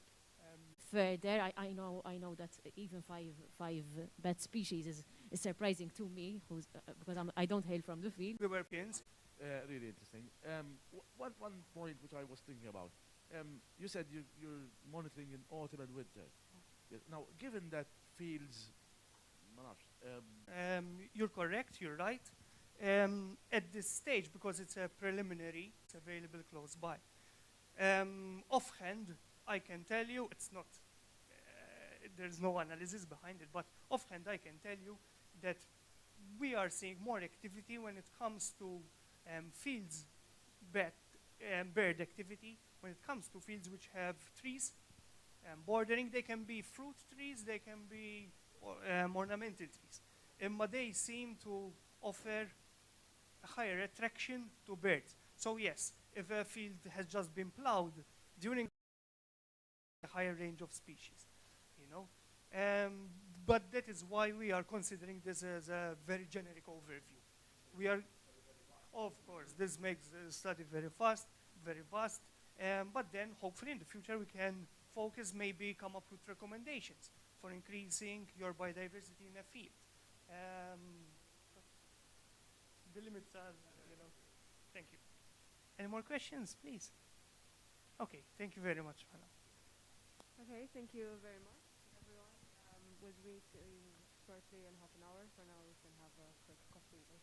Further, I know that even five bat species is surprising to me, because I don't hail from the field. We were pins. Really interesting. One point which I was thinking about. You said you're monitoring in autumn and winter. Yes. Now, given that fields, you're correct. You're right. At this stage, because it's a preliminary, it's available close by. Offhand, I can tell you it's not. There's no analysis behind it, but offhand, I can tell you that we are seeing more activity when it comes to fields, bird activity. When it comes to fields which have trees bordering, they can be fruit trees, they can be ornamental trees. But they seem to offer a higher attraction to birds. So yes, if a field has just been plowed during a higher range of species, you know. But that is why we are considering this as a very generic overview. We are, of course, this makes the study very fast, very vast. But then, hopefully, in the future, we can focus, maybe come up with recommendations for increasing your biodiversity in a field. The limits are, thank you. Any more questions, please? Okay, thank you very much, Hannah. Okay, thank you very much, everyone. We'll meet shortly in half an hour. For now, we can have a quick coffee break.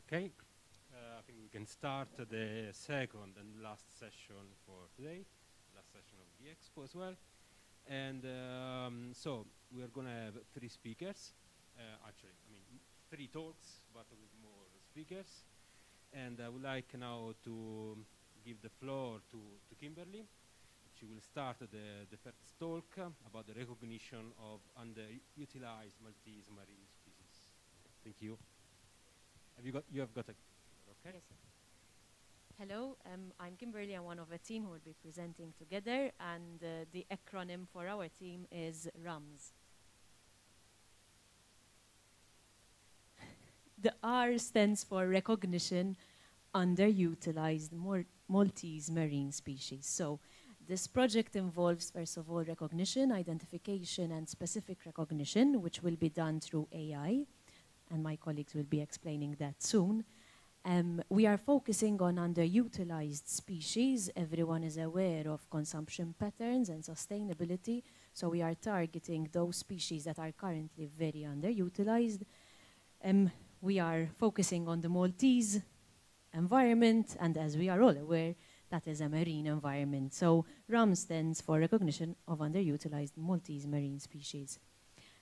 Okay, I think we can start the second and last session for today, last session of the Expo as well. And so we are going to have three speakers. Actually, I mean, three talks, but with more speakers. And I would like now to give the floor to Kimberly. She will start the first talk about the recognition of underutilized Maltese marine species. Thank you. You have got a, okay? Yes, sir. Hello, I'm Kimberly. I'm one of a team who will be presenting together, and the acronym for our team is RUMS. The R stands for recognition underutilized Maltese marine species. So this project involves, first of all, recognition, identification, and specific recognition, which will be done through AI, and my colleagues will be explaining that soon. We are focusing on underutilized species. Everyone is aware of consumption patterns and sustainability, so we are targeting those species that are currently very underutilized. We are focusing on the Maltese environment, and as we are all aware, that is a marine environment. So RAM stands for Recognition of Underutilized Maltese Marine Species.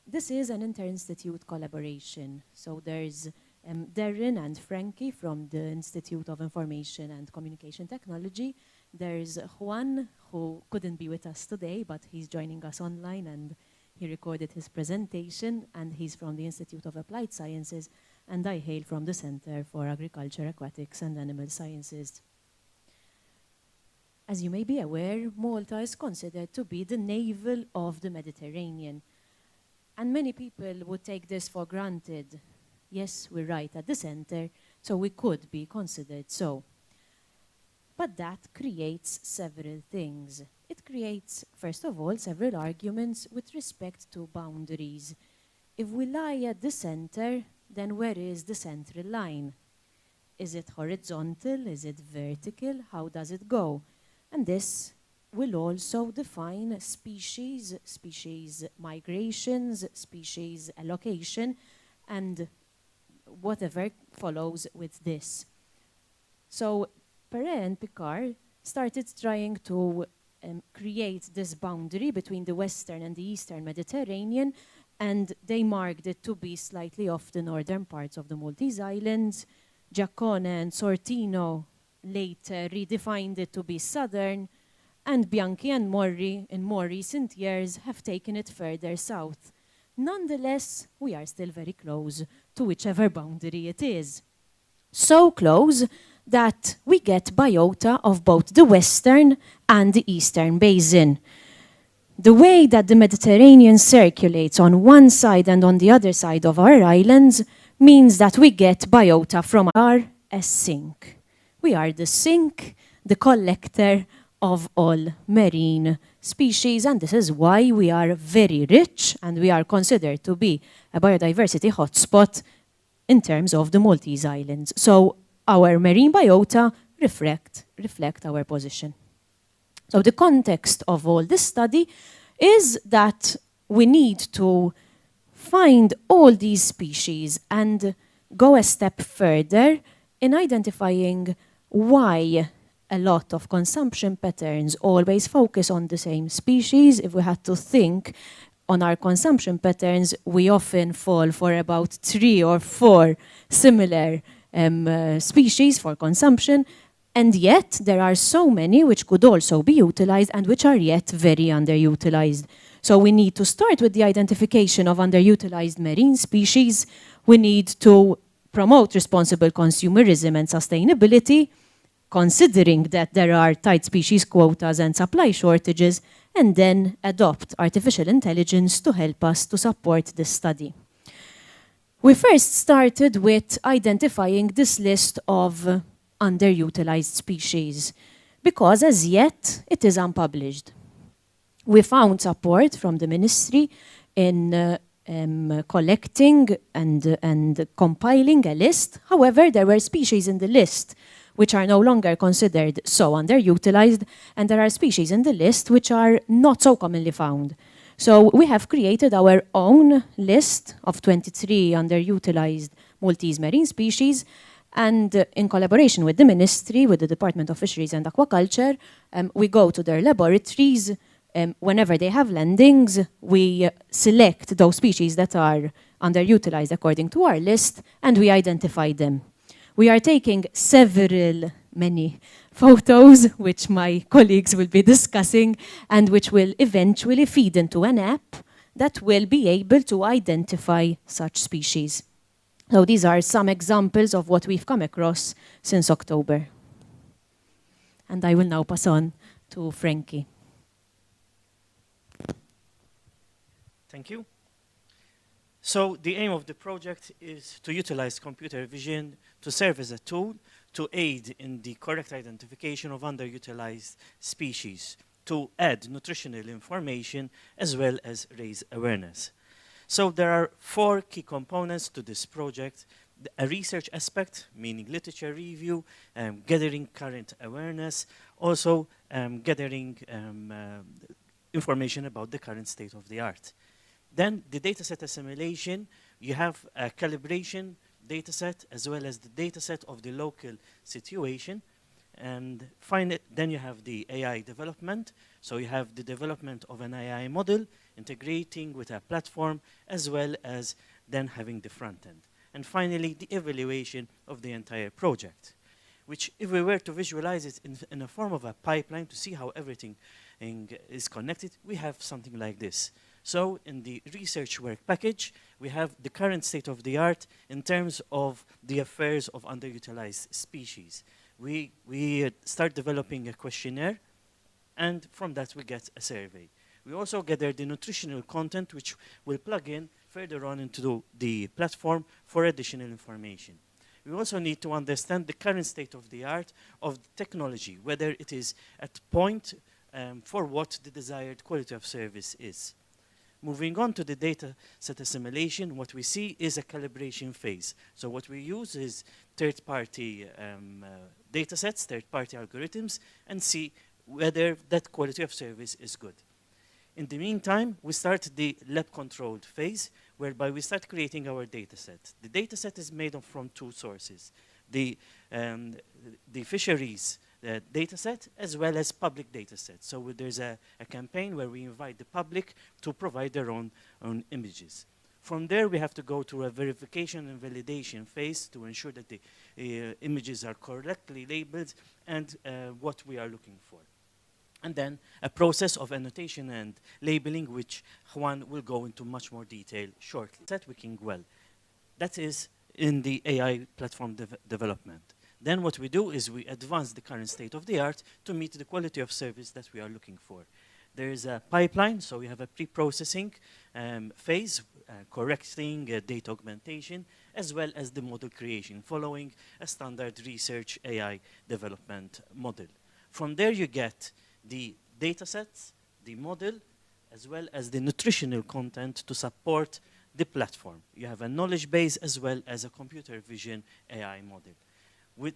This is an inter-institute collaboration. So there's Darren and Frankie from the Institute of Information and Communication Technology. There's Juan, who couldn't be with us today, but he's joining us online, and he recorded his presentation, and he's from the Institute of Applied Sciences, and I hail from the Center for Agriculture, Aquatics, and Animal Sciences. As you may be aware, Malta is considered to be the navel of the Mediterranean. And many people would take this for granted. Yes, we're right at the center, so we could be considered so. But that creates several things. It creates, first of all, several arguments with respect to boundaries. If we lie at the center, then where is the central line? Is it horizontal? Is it vertical? How does it go? And this will also define species, species migrations, species allocation, and whatever follows with this. So Perret and Picard started trying to create this boundary between the Western and the Eastern Mediterranean, and they marked it to be slightly off the northern parts of the Maltese Islands. Giaccone and Sortino later redefined it to be southern, and Bianchi and Morri in more recent years have taken it further south. Nonetheless, we are still very close to whichever boundary it is. So close that we get biota of both the western and the eastern basin. The way that the Mediterranean circulates on one side and on the other side of our islands means that we get biota from our sink. We are the sink, the collector of all marine species, and this is why we are very rich and we are considered to be a biodiversity hotspot in terms of the Maltese Islands. So our marine biota reflect our position. So the context of all this study is that we need to find all these species and go a step further in identifying why a lot of consumption patterns always focus on the same species. If we had to think on our consumption patterns, we often fall for about 3 or 4 similar species for consumption, and yet there are so many which could also be utilized and which are yet very underutilized. So we need to start with the identification of underutilized marine species. We need to promote responsible consumerism and sustainability, considering that there are tight species quotas and supply shortages, and then adopt artificial intelligence to help us to support this study. We first started with identifying this list of underutilized species, because as yet it is unpublished. We found support from the ministry in collecting and compiling a list. However, there were species in the list which are no longer considered so underutilized, and there are species in the list which are not so commonly found. So we have created our own list of 23 underutilized Maltese marine species, And in collaboration with the Ministry, with the Department of Fisheries and Aquaculture, we go to their laboratories. Whenever they have landings, we select those species that are underutilized according to our list, and we identify them. We are taking many photos, which my colleagues will be discussing, and which will eventually feed into an app that will be able to identify such species. So these are some examples of what we've come across since October. And I will now pass on to Frankie. Thank you. So the aim of the project is to utilize computer vision to serve as a tool to aid in the correct identification of underutilized species, to add nutritional information as well as raise awareness. So there are 4 key components to this project. A research aspect, meaning literature review, gathering current awareness, also gathering information about the current state of the art. Then the dataset assimilation, you have a calibration dataset as well as the dataset of the local situation. And finally, then you have the AI development. So you have the development of an AI model, integrating with a platform, as well as then having the front end. And finally, the evaluation of the entire project, which if we were to visualize it in a form of a pipeline to see how everything is connected, we have something like this. So in the research work package, we have the current state of the art in terms of the affairs of underutilized species. We start developing a questionnaire, and from that we get a survey. We also gather the nutritional content, which will plug in further on into the platform for additional information. We also need to understand the current state of the art of the technology, whether it is at point for what the desired quality of service is. Moving on to the data set assimilation, what we see is a calibration phase. So what we use is third-party data sets, third-party algorithms, and see whether that quality of service is good. In the meantime, we start the lab-controlled phase, whereby we start creating our data set. The data set is made from 2 sources. The fisheries data set as well as public data set. So there's a campaign where we invite the public to provide their own images. From there, we have to go to a verification and validation phase to ensure that the images are correctly labeled and what we are looking for. And then a process of annotation and labeling, which Juan will go into much more detail shortly. That working well. That is in the AI platform development. Then what we do is we advance the current state of the art to meet the quality of service that we are looking for. There is a pipeline, so we have a pre-processing phase, correcting data augmentation, as well as the model creation, following a standard research AI development model. From there you get the data sets, the model, as well as the nutritional content to support the platform. You have a knowledge base as well as a computer vision AI model.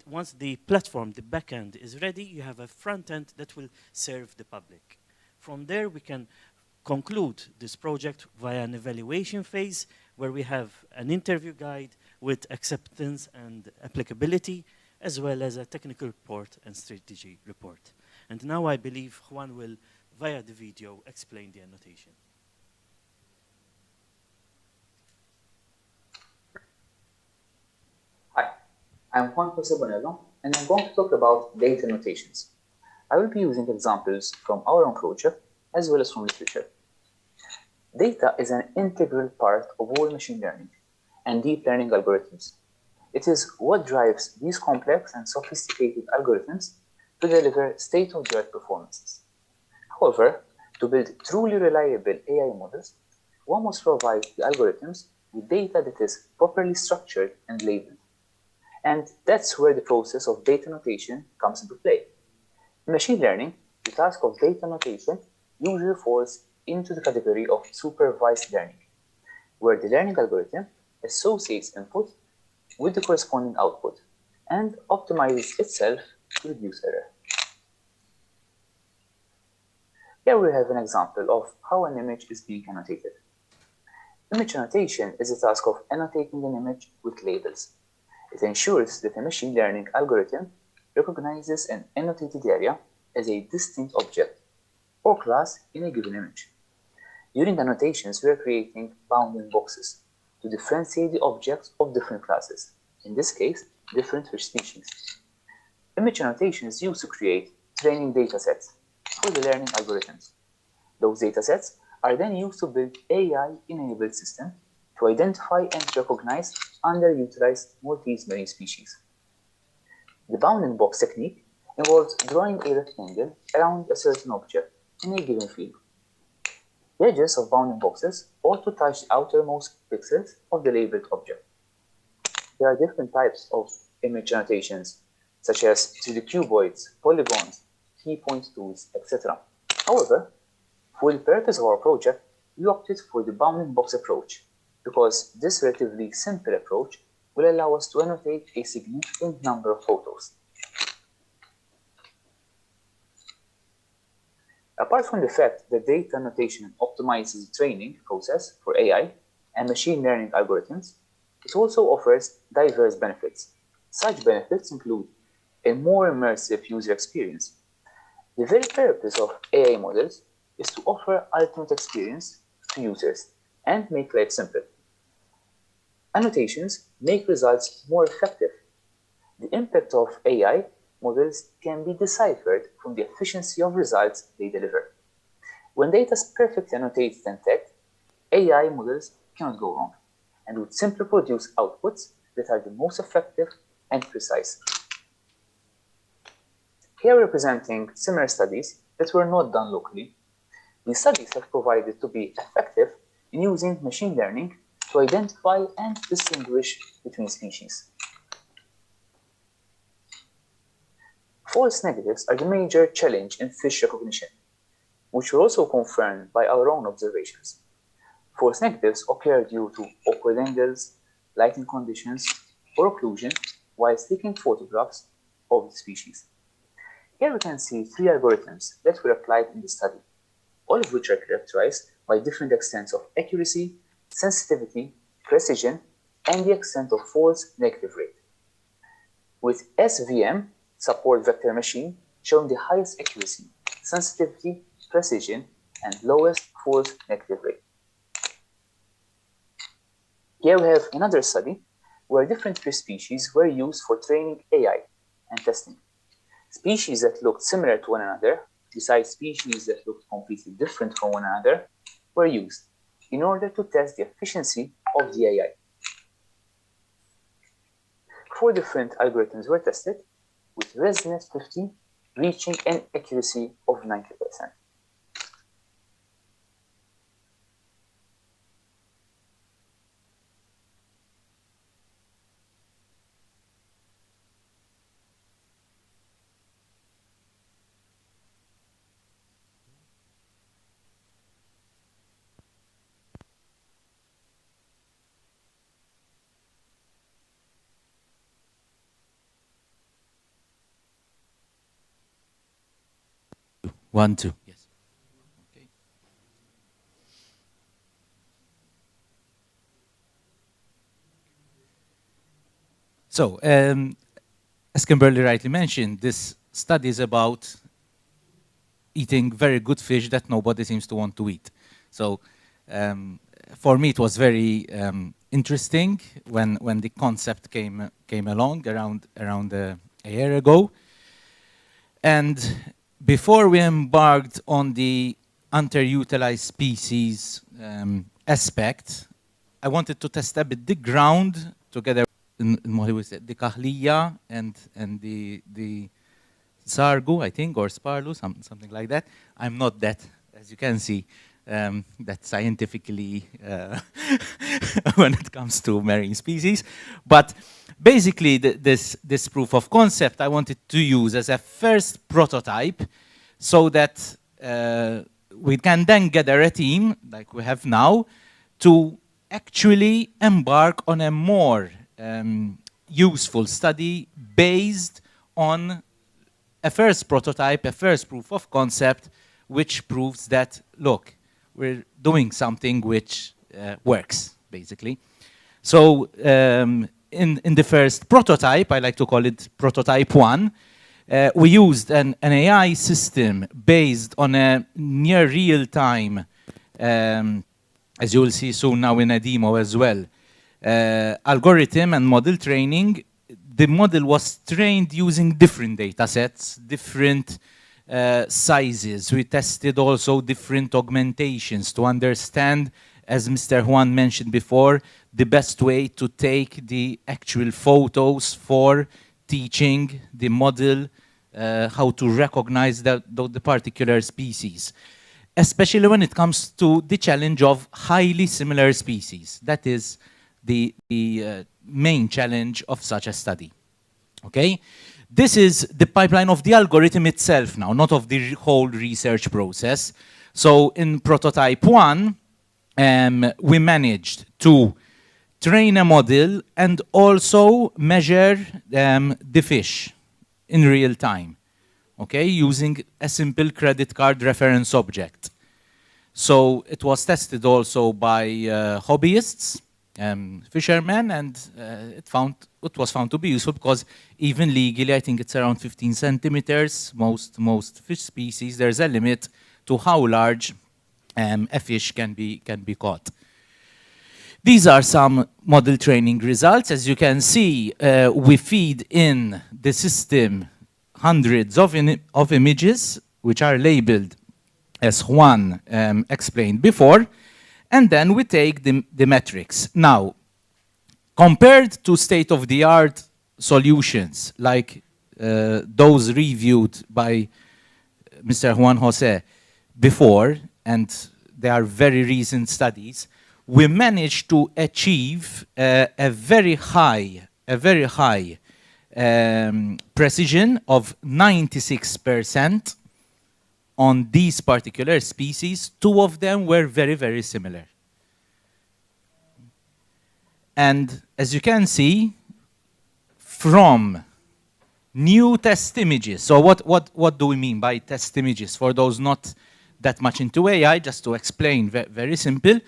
Once the platform, the backend is ready, you have a front end that will serve the public. From there, we can conclude this project via an evaluation phase where we have an interview guide with acceptance and applicability, as well as a technical report and strategy report. And now I believe Juan will, via the video, explain the annotation. Hi, I'm Juan José Bonello, and I'm going to talk about data annotations. I will be using examples from our own project, as well as from literature. Data is an integral part of all machine learning and deep learning algorithms. It is what drives these complex and sophisticated algorithms to deliver state-of-the-art performances. However, to build truly reliable AI models, one must provide the algorithms with data that is properly structured and labeled. And that's where the process of data annotation comes into play. In machine learning, the task of data annotation usually falls into the category of supervised learning, where the learning algorithm associates input with the corresponding output and optimizes itself to reduce error. Here we have an example of how an image is being annotated. Image annotation is the task of annotating an image with labels. It ensures that a machine learning algorithm recognizes an annotated area as a distinct object or class in a given image. During annotations, we are creating bounding boxes to differentiate the objects of different classes, in this case, different fish species. Image annotation is used to create training datasets for the learning algorithms. Those datasets are then used to build AI-enabled systems to identify and recognize underutilized Maltese marine species. The bounding box technique involves drawing a rectangle around a certain object in a given field. The edges of bounding boxes ought to touch the outermost pixels of the labeled object. There are different types of image annotations, such as 3D cuboids, polygons, key-point tools, etc. However, for the purpose of our project, we opted for the bounding box approach because this relatively simple approach will allow us to annotate a significant number of photos. Apart from the fact that data annotation optimizes the training process for AI and machine learning algorithms, it also offers diverse benefits. Such benefits include a more immersive user experience. The very purpose of AI models is to offer ultimate experience to users and make life simple. Annotations make results more effective. The impact of AI models can be deciphered from the efficiency of results they deliver. When data is perfectly annotated and tagged, AI models cannot go wrong and would simply produce outputs that are the most effective and precise. Here we're representing similar studies that were not done locally. These studies have provided to be effective in using machine learning to identify and distinguish between species. False negatives are the major challenge in fish recognition, which were also confirmed by our own observations. False negatives occur due to awkward angles, lighting conditions, or occlusion while taking photographs of the species. Here we can see three algorithms that were applied in the study, all of which are characterized by different extents of accuracy, sensitivity, precision, and the extent of false negative rate. With SVM, support vector machine, showing the highest accuracy, sensitivity, precision, and lowest false negative rate. Here we have another study where different fish species were used for training AI and testing. Species that looked similar to one another, besides species that looked completely different from one another, were used in order to test the efficiency of the AI. 4 different algorithms were tested, with ResNet 50 reaching an accuracy of 90%. One, two. Yes. Okay. So, as Kimberly rightly mentioned, this study is about eating very good fish that nobody seems to want to eat. So, for me, it was very interesting when the concept came along around a year ago. And before we embarked on the underutilized species aspect, I wanted to test a bit the ground together in what was it, the kahliya and the sargu, I think, or sparlu, something like that. I'm not that, as you can see, that scientifically when it comes to marine species. But basically, this proof of concept I wanted to use as a first prototype so that we can then gather a team, like we have now, to actually embark on a more useful study based on a first prototype, a first proof of concept, which proves that, look, we're doing something which works, basically. So in the first prototype, I like to call it prototype 1, we used an AI system based on a near real-time, as you will see soon now in a demo as well, algorithm and model training. The model was trained using different data sets, different sizes. We tested also different augmentations to understand, as Mr. Juan mentioned before, the best way to take the actual photos for teaching the model how to recognize the particular species, especially when it comes to the challenge of highly similar species. That is the main challenge of such a study. Okay? This is the pipeline of the algorithm itself now, not of the whole research process. So in prototype 1, we managed to train a model and also measure the fish in real time, okay, using a simple credit card reference object. So it was tested also by hobbyists, fishermen, and it was found to be useful because even legally, I think it's around 15 centimeters, most fish species, there's a limit to how large a fish can be caught. These are some model training results. As you can see, we feed in the system hundreds of images, which are labeled as Juan explained before, and then we take the metrics. Now, compared to state-of-the-art solutions like those reviewed by Mr. Juan Jose before, and they are very recent studies, we managed to achieve a very high precision of 96% on these particular species. Two of them were very, very similar. And as you can see, from new test images, so what do we mean by test images? For those not that much into AI, just to explain very simple,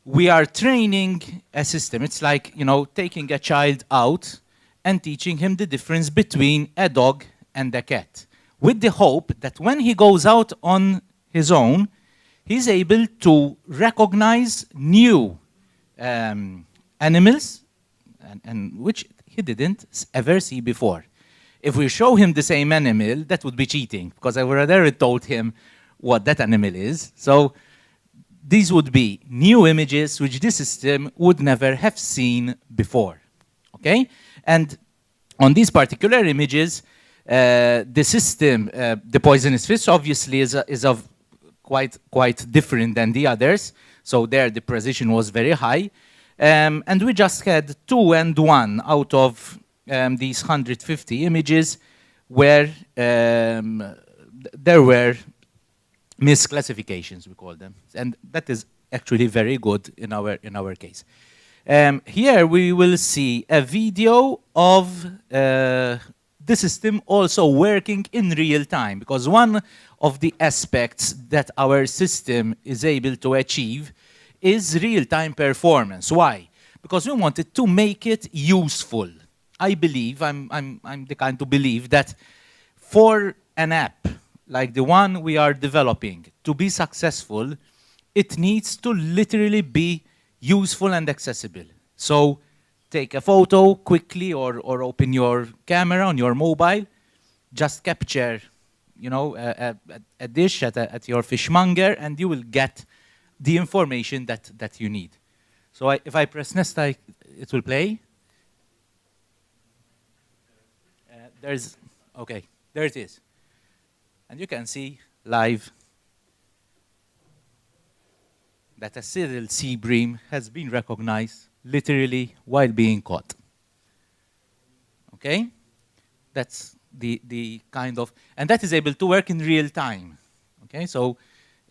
we are training a system. It's like, you know, taking a child out and teaching him the difference between a dog and a cat, with the hope that when he goes out on his own, he's able to recognize new animals, and which he didn't ever see before. If we show him the same animal, that would be cheating, because I would have already told him what that animal is. So these would be new images which this system would never have seen before. Okay? And on these particular images, the system, the poisonous fish obviously is of quite different than the others. So there the precision was very high. And we just had 2 and 1 out of these 150 images where there were misclassifications, we call them. And that is actually very good in our case. Here we will see a video of the system also working in real time, because one of the aspects that our system is able to achieve is real-time performance. Why? Because we wanted to make it useful. I believe, I'm the kind to believe that for an app like the one we are developing to be successful, it needs to literally be useful and accessible. So take a photo quickly or open your camera on your mobile, just capture, you know, a dish at your fishmonger, and you will get the information that you need. So if I press next, it will play. Okay, there it is. And you can see live that a Cyril sea bream has been recognized literally while being caught. Okay? That's the kind of, and that is able to work in real time. Okay, so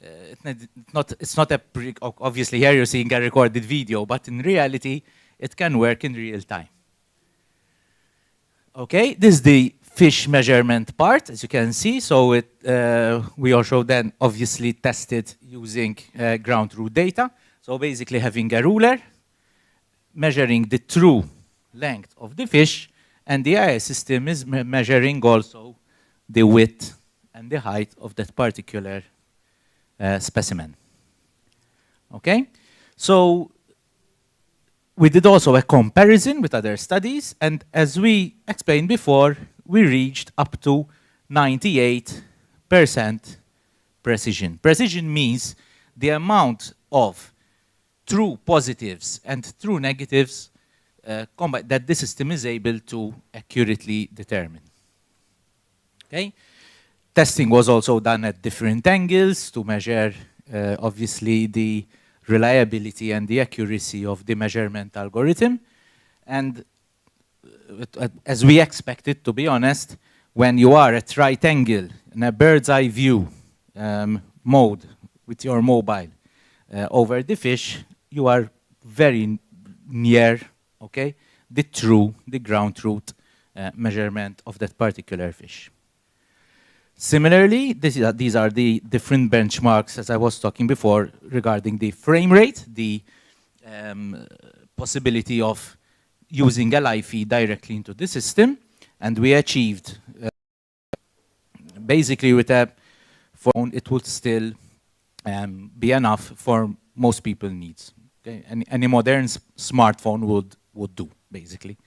it's not a obviously here you're seeing a recorded video, but in reality it can work in real time. Okay, this is the fish measurement part, as you can see. So we also then obviously tested using ground truth data. So basically having a ruler measuring the true length of the fish, and the AI system is measuring also the width and the height of that particular specimen. Okay? So we did also a comparison with other studies, and as we explained before, we reached up to 98% precision. Precision means the amount of true positives and true negatives that the system is able to accurately determine. Okay? Testing was also done at different angles to measure, obviously, the reliability and the accuracy of the measurement algorithm. And as we expected, to be honest, when you are at right angle in a bird's eye view mode with your mobile over the fish, you are very near, okay, the ground truth measurement of that particular fish. Similarly, these are the different benchmarks, as I was talking before, regarding the frame rate, the possibility of using a live feed directly into the system, and we achieved basically with a phone, it would still be enough for most people's needs. Okay? Any modern smartphone would do, basically.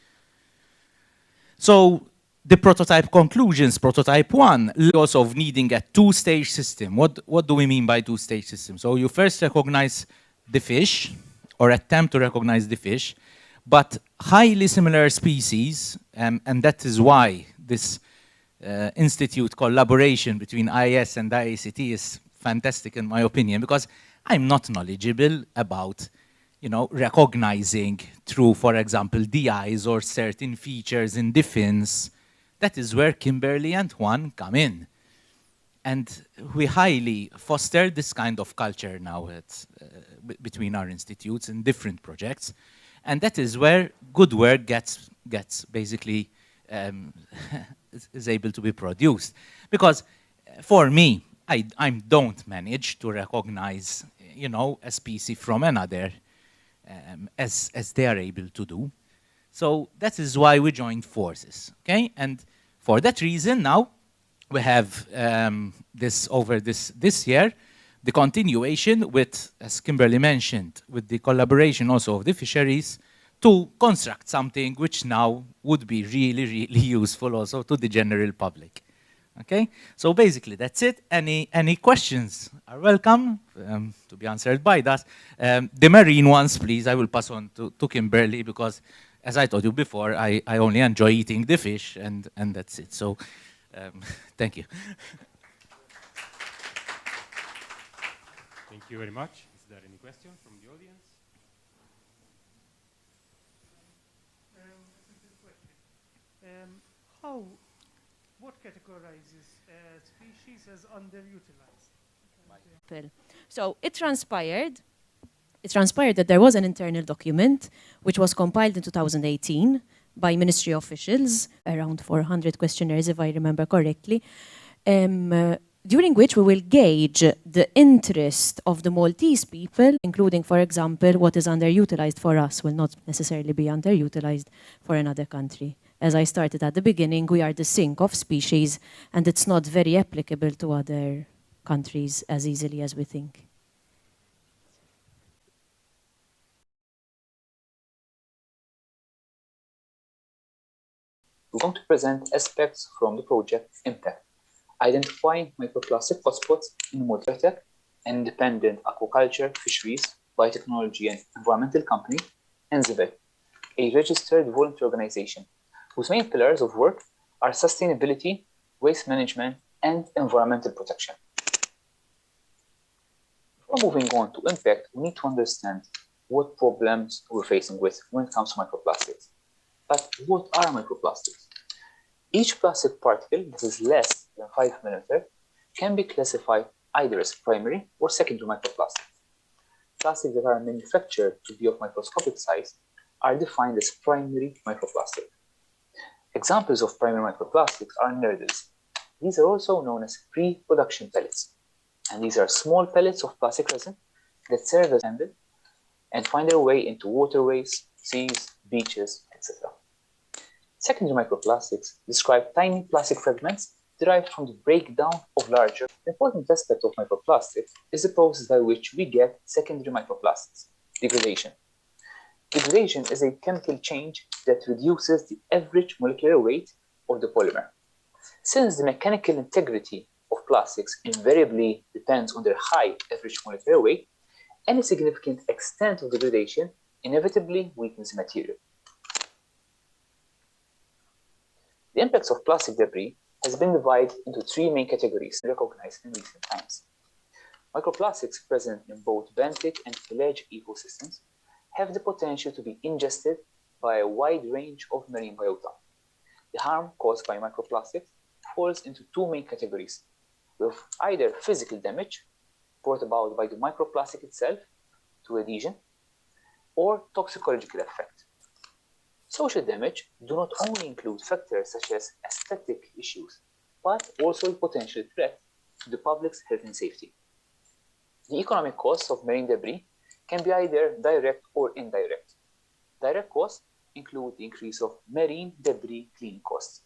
So the prototype conclusions, prototype 1, loss of needing a two-stage system. What do we mean by two-stage system? So you first recognize the fish, or attempt to recognize the fish, but highly similar species, and that is why this institute collaboration between IS and IACT is fantastic in my opinion, because I'm not knowledgeable about recognizing through, for example, the eyes or certain features in the fins. That is where Kimberly and Juan come in. And we highly foster this kind of culture now between our institutes in different projects. And that is where good work gets basically is able to be produced. Because for me, I don't manage to recognize a species from another as they are able to do. So that is why we joined forces, okay? And for that reason, now we have this year, the continuation with, as Kimberly mentioned, with the collaboration also of the fisheries to construct something which now would be really, really useful also to the general public. Okay, so basically that's it. Any questions are welcome to be answered by us. The marine ones, please, I will pass on to Kimberly, because as I told you before, I only enjoy eating the fish, and that's it. So thank you. Thank you very much. Is there any question from the audience? What categorizes species as underutilized? So it transpired that there was an internal document which was compiled in 2018 by ministry officials, around 400 questionnaires if I remember correctly, during which we will gauge the interest of the Maltese people, including, for example, what is underutilized for us will not necessarily be underutilized for another country. As I started at the beginning, we are the sink of species, and it's not very applicable to other countries as easily as we think. We're going to present aspects from the project impact, identifying microplastic hotspots in Multitech, an independent aquaculture, fisheries, biotechnology and environmental company, and ZIVET, a registered voluntary organization whose main pillars of work are sustainability, waste management, and environmental protection. Before moving on to impact, we need to understand what problems we're facing with when it comes to microplastics. But what are microplastics? Each plastic particle that is less than 5 mm can be classified either as primary or secondary microplastics. Plastics that are manufactured to be of microscopic size are defined as primary microplastic. Examples of primary microplastics are nurdles. These are also known as pre-production pellets. And these are small pellets of plastic resin that serve as handle and find their way into waterways, seas, beaches, etc. Secondary microplastics describe tiny plastic fragments derived from the breakdown of larger. The important aspect of microplastics is the process by which we get secondary microplastics, degradation. Degradation is a chemical change that reduces the average molecular weight of the polymer. Since the mechanical integrity of plastics invariably depends on their high average molecular weight, any significant extent of degradation inevitably weakens the material. The impacts of plastic debris has been divided into three main categories recognized in recent times. Microplastics present in both benthic and pelagic ecosystems have the potential to be ingested by a wide range of marine biota. The harm caused by microplastics falls into two main categories, with either physical damage brought about by the microplastic itself to adhesion, or toxicological effect. Social damage do not only include factors such as aesthetic issues, but also a potential threat to the public's health and safety. The economic costs of marine debris can be either direct or indirect. Direct costs include the increase of marine debris cleaning costs,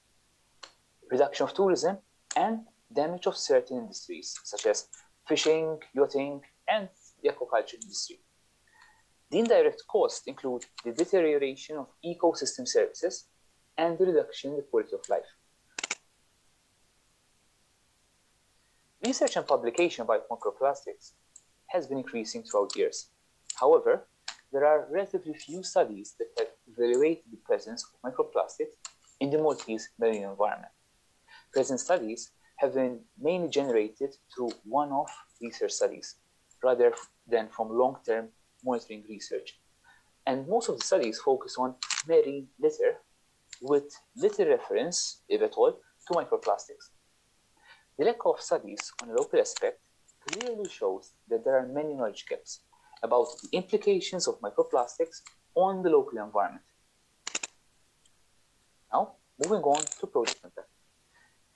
reduction of tourism, and damage of certain industries such as fishing, yachting, and the aquaculture industry. The indirect costs include the deterioration of ecosystem services and the reduction in the quality of life. Research and publication about microplastics has been increasing throughout years. However, there are relatively few studies that have evaluated the presence of microplastics in the Maltese marine environment. Present studies have been mainly generated through one-off research studies, rather than from long-term monitoring research. And most of the studies focus on marine litter, with little reference, if at all, to microplastics. The lack of studies on a local aspect clearly shows that there are many knowledge gaps about the implications of microplastics on the local environment. Now, moving on to project impact.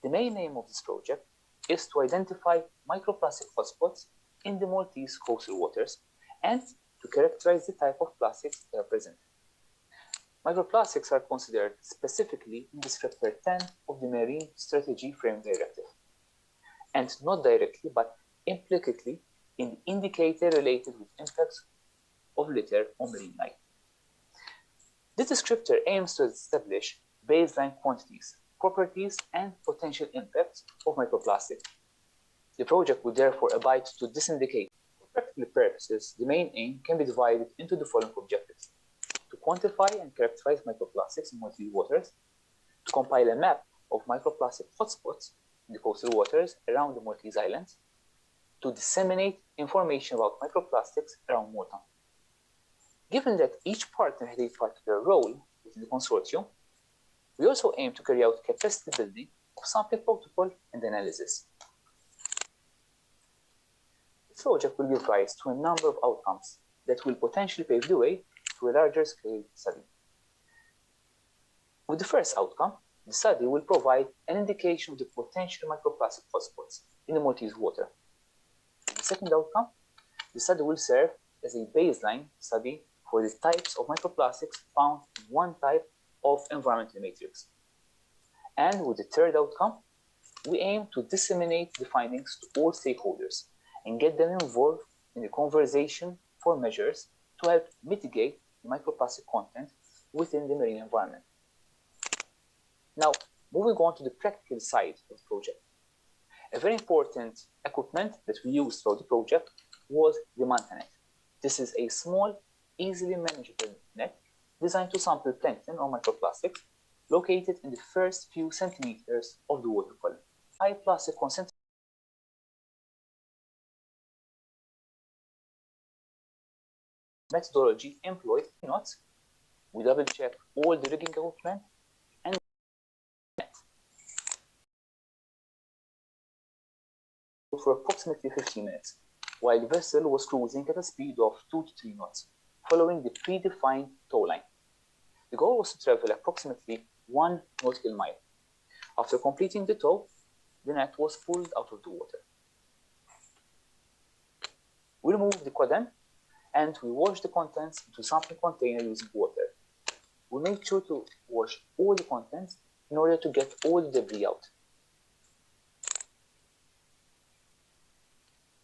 The main aim of this project is to identify microplastic hotspots in the Maltese coastal waters and to characterize the type of plastics that are present. Microplastics are considered specifically in the Chapter 10 of the Marine Strategy Frame Directive, and not directly but implicitly in the indicator related with impacts of litter on marine life. This descriptor aims to establish baseline quantities, properties, and potential impacts of microplastic. The project would therefore abide to this indicator. For practical purposes, the main aim can be divided into the following objectives: to quantify and characterize microplastics in Maltese waters, to compile a map of microplastic hotspots in the coastal waters around the Maltese islands, to disseminate information about microplastics around Malta. Given that each partner had a particular role within the consortium, we also aim to carry out capacity building of sampling protocol and analysis. This project will give rise to a number of outcomes that will potentially pave the way to a larger scale study. With the first outcome, the study will provide an indication of the potential microplastic hotspots in the Maltese water. With the second outcome, the study will serve as a baseline study for the types of microplastics found in one type of environmental matrix. And with the third outcome, we aim to disseminate the findings to all stakeholders and get them involved in the conversation for measures to help mitigate the microplastic content within the marine environment. Now, moving on to the practical side of the project. A very important equipment that we used for the project was the manta net. This is a small, easily manageable net designed to sample plankton or microplastics located in the first few centimeters of the water column. High plastic concentration methodology employed knots. We double check all the rigging equipment and for approximately 15 minutes, while the vessel was cruising at a speed of 2 to 3 knots, following the predefined tow line. The goal was to travel approximately 1 nautical mile. After completing the tow, the net was pulled out of the water. We removed the quadrant and we wash the contents into sampling container using water. We make sure to wash all the contents in order to get all the debris out.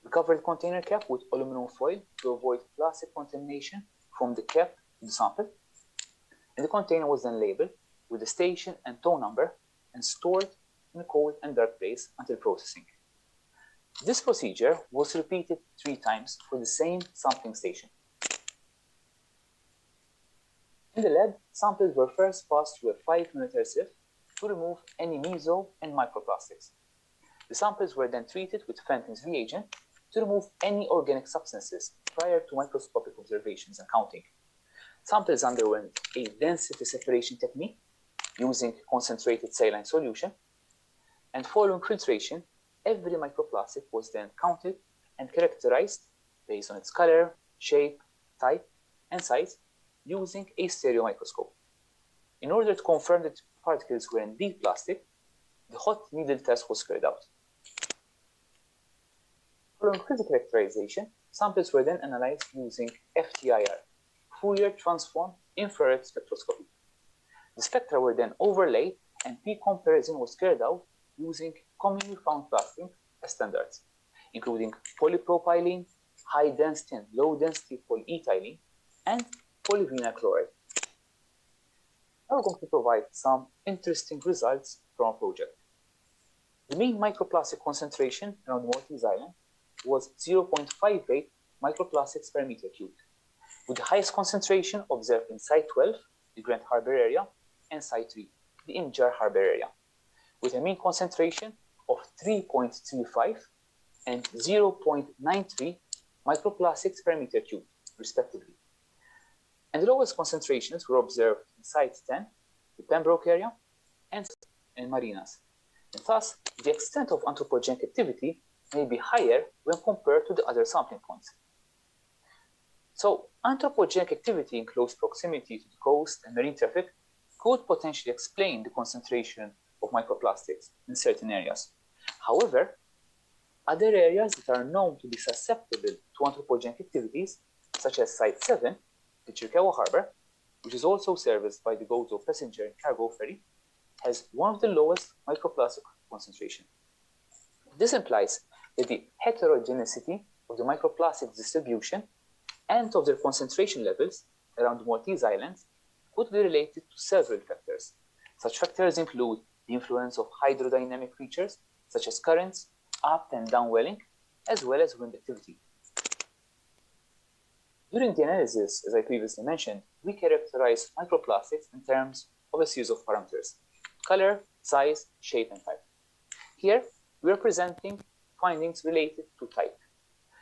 We cover the container cap with aluminum foil to avoid plastic contamination from the cap to the sample. And the container was then labeled with the station and tow number and stored in a cold and dark place until processing. This procedure was repeated 3 times for the same sampling station. In the lab, samples were first passed through a 5-minute sieve to remove any meso and microplastics. The samples were then treated with Fenton's reagent to remove any organic substances prior to microscopic observations and counting. Samples underwent a density separation technique using concentrated saline solution, and following filtration, every microplastic was then counted and characterized based on its color, shape, type, and size using a stereo microscope. In order to confirm that particles were indeed plastic, the hot needle test was carried out. Following physical characterization, samples were then analyzed using FTIR, Fourier Transform Infrared Spectroscopy. The spectra were then overlaid and peak comparison was carried out using commonly found plastic as standards, including polypropylene, high density and low density polyethylene, and polyvinyl chloride. Now we're going to provide some interesting results from our project. The mean microplastic concentration around Maltese Island was 0.58 microplastics per meter cubed, with the highest concentration observed in Site 12, the Grant Harbor area, and Site 3, the Imjar Harbor area, with a mean concentration of 3.35 and 0.93 microplastics per meter cubed, respectively. And the lowest concentrations were observed in Site 10, the Pembroke area, and in marinas. And thus, the extent of anthropogenic activity may be higher when compared to the other sampling points. So, anthropogenic activity in close proximity to the coast and marine traffic could potentially explain the concentration of microplastics in certain areas. However, other areas that are known to be susceptible to anthropogenic activities, such as Site 7, the Chiricahua Harbor, which is also serviced by the Gozo passenger and cargo ferry, has one of the lowest microplastic concentration. This implies that the heterogeneity of the microplastics distribution and of their concentration levels around the Maltese Islands could be related to several factors. Such factors include the influence of hydrodynamic features, such as currents, up and down welling, as well as wind activity. During the analysis, as I previously mentioned, we characterized microplastics in terms of a series of parameters: color, size, shape, and type. Here, we are presenting findings related to type.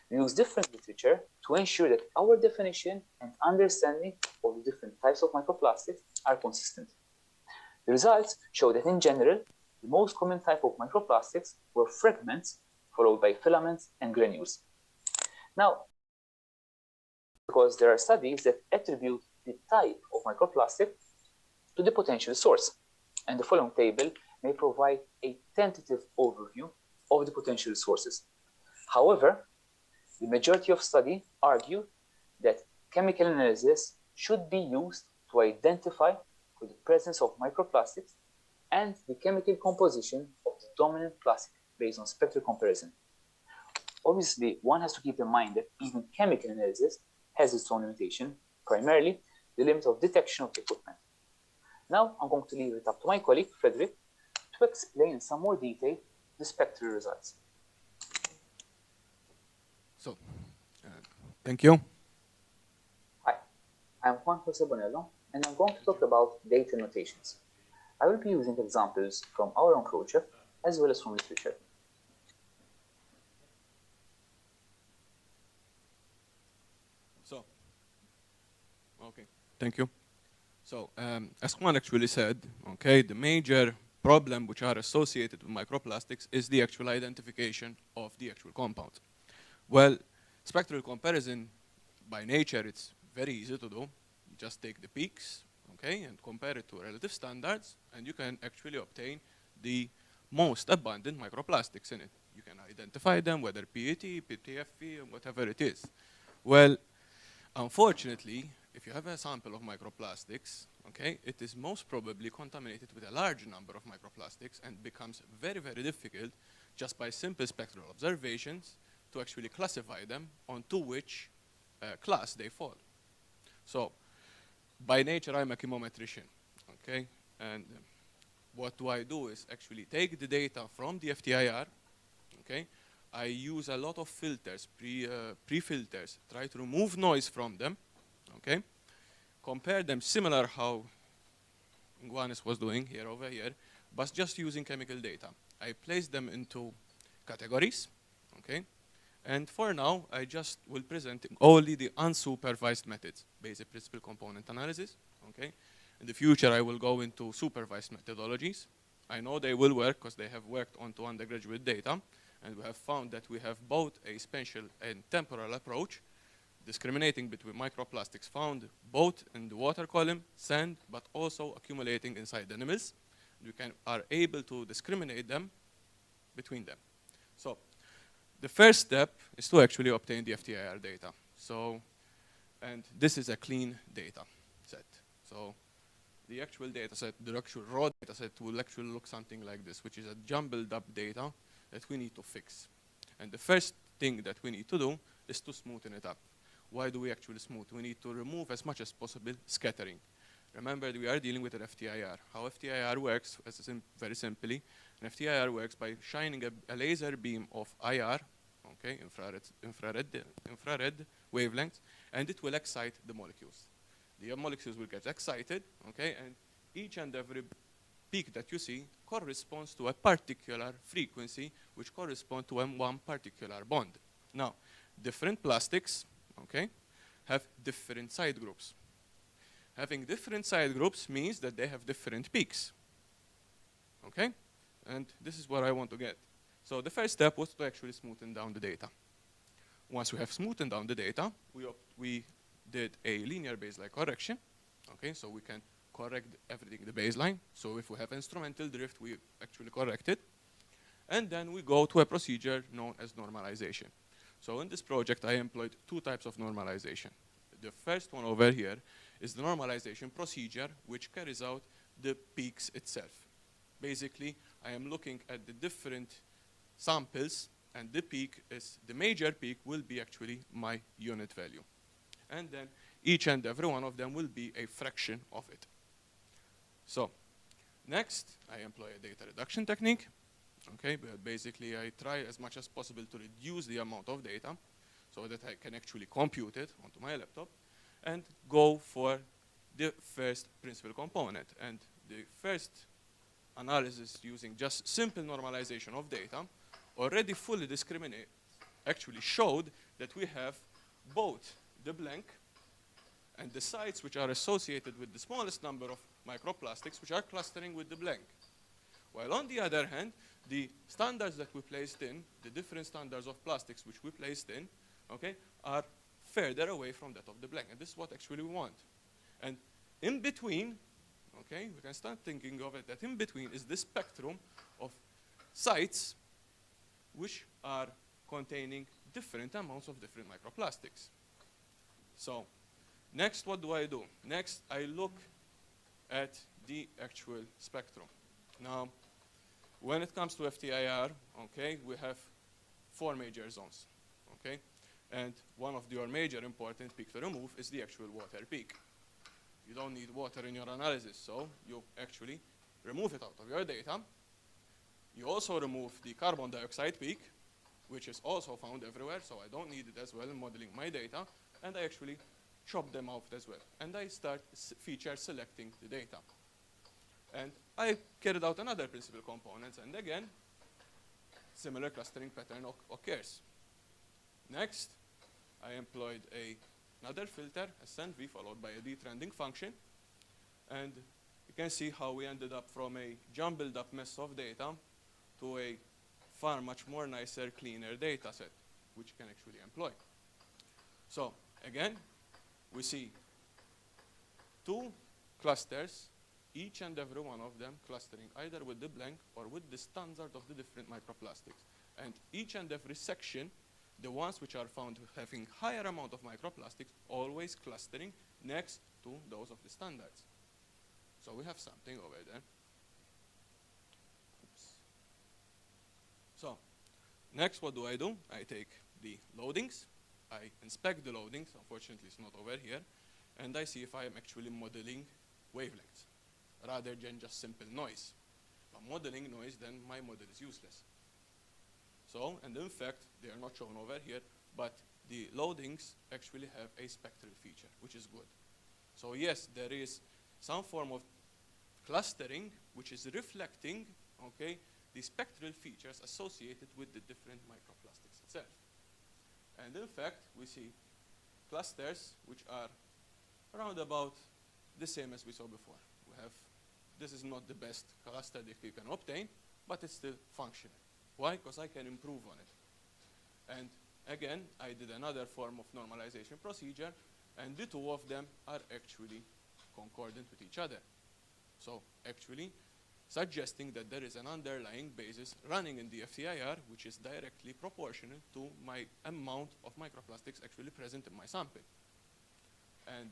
We use different literature to ensure that our definition and understanding of the different types of microplastics are consistent. The results show that in general, the most common type of microplastics were fragments, followed by filaments and granules. Now, because there are studies that attribute the type of microplastic to the potential source, and the following table may provide a tentative overview of the potential sources. However, the majority of studies argue that chemical analysis should be used to identify for the presence of microplastics and the chemical composition of the dominant plastic based on spectral comparison. Obviously, one has to keep in mind that even chemical analysis has its own limitation, primarily the limit of detection of the equipment. Now, I'm going to leave it up to my colleague, Frederick, to explain in some more detail the spectral results. So, thank you. Hi, I'm Juan Jose Bonello, and I'm going to talk about data notations. I will be using examples from our own project, as well as from literature. So, okay, thank you. So, as Juan actually said, okay, the major problem which are associated with microplastics is the actual identification of the actual compound. Well, spectral comparison, by nature, it's very easy to do. You just take the peaks, okay, and compare it to relative standards, and you can actually obtain the most abundant microplastics in it. You can identify them, whether PET, PTFE, and whatever it is. Well, Unfortunately, if you have a sample of microplastics, okay, it is most probably contaminated with a large number of microplastics and becomes very, very difficult just by simple spectral observations to actually classify them onto which class they fall. So by nature, I'm a chemometrician, okay? And what do I do is actually take the data from the FTIR, okay? I use a lot of filters, pre-filters, try to remove noise from them, okay? Compare them similar how Nguanis was doing here over here, but just using chemical data. I place them into categories, okay? And for now, I just will present only the unsupervised methods, basic principal component analysis, okay? In the future, I will go into supervised methodologies. I know they will work because they have worked onto undergraduate data, and we have found that we have both a spatial and temporal approach, discriminating between microplastics found both in the water column, sand, but also accumulating inside animals. We are able to discriminate them between them. So the first step is to actually obtain the FTIR data. So, and this is a clean data set. So the actual data set, the actual raw data set will actually look something like this, which is a jumbled up data that we need to fix. And the first thing that we need to do is to smoothen it up. Why do we actually smooth? We need to remove as much as possible scattering. Remember, we are dealing with an FTIR. How FTIR works, very simply, an FTIR works by shining a laser beam of IR, okay, infrared wavelengths, and it will excite the molecules. The molecules will get excited, okay, and each and every peak that you see corresponds to a particular frequency, which corresponds to one particular bond. Now, different plastics, okay, have different side groups. Having different side groups means that they have different peaks, okay? And this is what I want to get. So the first step was to actually smoothen down the data. Once we have smoothened down the data, we did a linear baseline correction, okay? So we can correct everything in the baseline. So if we have instrumental drift, we actually correct it. And then we go to a procedure known as normalization. So in this project, I employed two types of normalization. The first one over here is the normalization procedure, which carries out the peaks itself. Basically, I am looking at the different samples, and the peak is, the major peak will be actually my unit value. And then each and every one of them will be a fraction of it. So next, I employ a data reduction technique. Okay, but basically I try as much as possible to reduce the amount of data so that I can actually compute it onto my laptop and go for the first principal component. And the first analysis using just simple normalization of data already fully actually showed that we have both the blank and the sites which are associated with the smallest number of microplastics, which are clustering with the blank. While on the other hand, the standards that we placed in, the different standards of plastics which we placed in, okay, are further away from that of the blank. And this is what actually we want. And in between, okay, we can start thinking of it that in between is this spectrum of sites which are containing different amounts of different microplastics. So next, what do? Next, I look at the actual spectrum. Now, when it comes to FTIR, okay, we have 4 major zones, okay? And one of your major important peak to remove is the actual water peak. You don't need water in your analysis, so you actually remove it out of your data. You also remove the carbon dioxide peak, which is also found everywhere, so I don't need it as well in modeling my data, and I actually chop them out as well. And I start feature selecting the data. And I carried out another principal components, and again, similar clustering pattern occurs. Next, I employed another filter, a SNV, followed by a detrending function. And you can see how we ended up from a jumbled up mess of data to a far much more nicer, cleaner data set, which you can actually employ. So again, we see 2 clusters, each and every one of them clustering either with the blank or with the standard of the different microplastics. And each and every section the ones which are found having higher amount of microplastics always clustering next to those of the standards. So we have something over there. Oops. So next, what do? I take the loadings, I inspect the loadings, unfortunately it's not over here, and I see if I am actually modeling wavelengths rather than just simple noise. If I'm modeling noise, then my model is useless. So, and in fact, they are not shown over here, but the loadings actually have a spectral feature, which is good. So yes, there is some form of clustering which is reflecting, okay, the spectral features associated with the different microplastics itself. And in fact, we see clusters which are around about the same as we saw before. We have, this is not the best cluster that you can obtain, but it's still functional. Why? Because I can improve on it. And again, I did another form of normalization procedure, and the two of them are actually concordant with each other. So actually suggesting that there is an underlying basis running in the FTIR which is directly proportional to my amount of microplastics actually present in my sample. And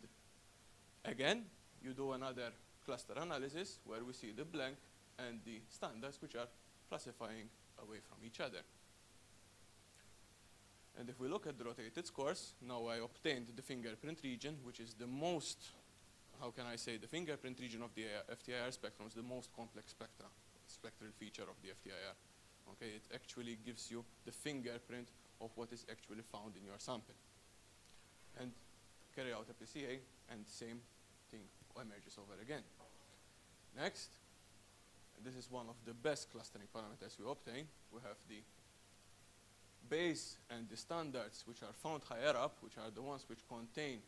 again, you do another cluster analysis where we see the blank and the standards which are classifying away from each other. And if we look at the rotated scores, now I obtained the fingerprint region, which is the most, how can I say, the fingerprint region of the FTIR spectrum is the most complex spectral feature of the FTIR. Okay, it actually gives you the fingerprint of what is actually found in your sample. And carry out a PCA, and same thing emerges over again. Next, this is one of the best clustering parameters we obtain. We have the base and the standards which are found higher up, which are the ones which contain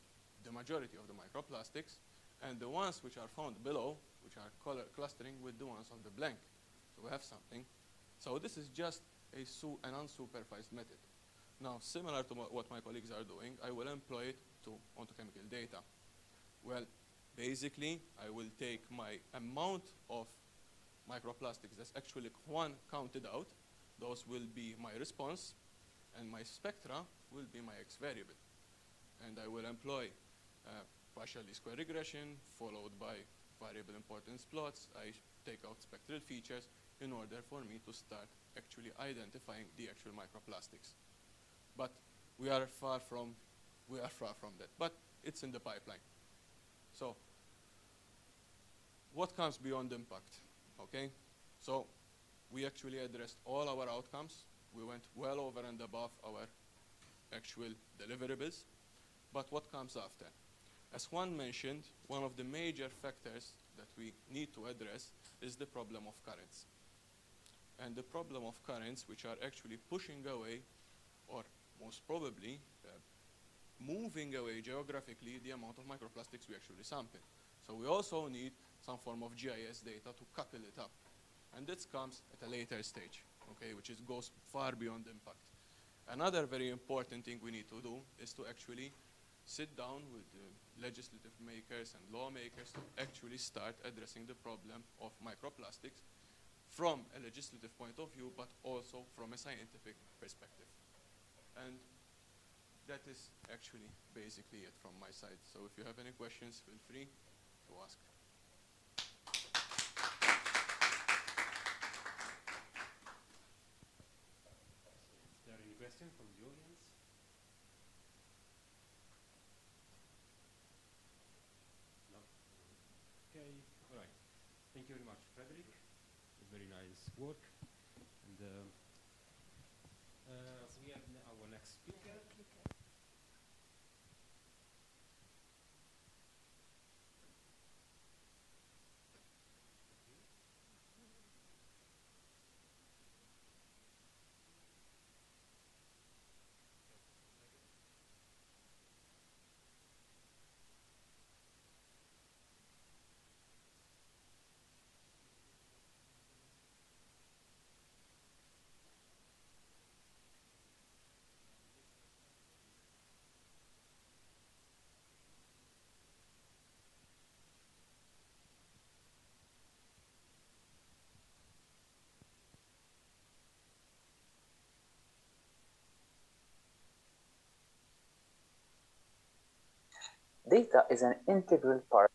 the majority of the microplastics, and the ones which are found below, which are clustering with the ones on the blank. So we have something. So this is just an unsupervised method. Now, similar to what my colleagues are doing, I will employ it onto chemical data. Well, basically, I will take my amount of microplastics that's actually counted out. Those will be my response, and my spectra will be my X variable. And I will employ partial least square regression followed by variable importance plots. I take out spectral features in order for me to start actually identifying the actual microplastics. But we are far from that. But it's in the pipeline. So what comes beyond impact? Okay, so we actually addressed all our outcomes. We went well over and above our actual deliverables. But what comes after? As Juan mentioned, one of the major factors that we need to address is the problem of currents. And the problem of currents which are actually pushing away, or most probably moving away geographically the amount of microplastics we actually sample. So we also need some form of GIS data to couple it up. And this comes at a later stage, okay, which goes far beyond impact. Another very important thing we need to do is to actually sit down with the legislative makers and lawmakers to actually start addressing the problem of microplastics from a legislative point of view, but also from a scientific perspective. And that is actually basically it from my side. So if you have any questions, feel free to ask. Is there any question from the audience? No? Okay, all right. Thank you very much, Frederick. Very nice work. And so we have our next speaker. Data is an integral part.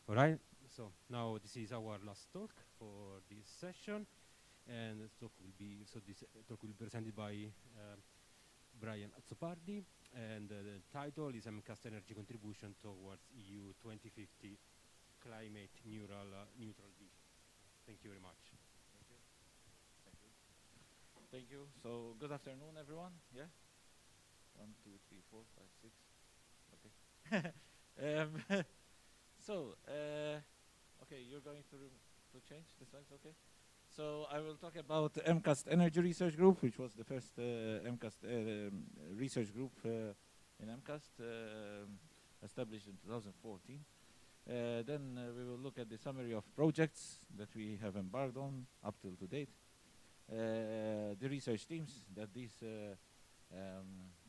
All right, so now this is our last talk for this session, and this talk will be talk will be presented by Brian Azzopardi, and the title is Mcast Energy Contribution Towards EU 2050 Climate Neutral Vision. Thank you very much. Thank you. Thank you. So good afternoon, everyone. Yeah. 1, 2, 3, 4, 5, 6. Okay. Okay, you're going to change the slides, okay? So I will talk about the Mcast Energy Research Group, which was the first Mcast research group in Mcast, established in 2014. Then we will look at the summary of projects that we have embarked on up till to date, the research teams that these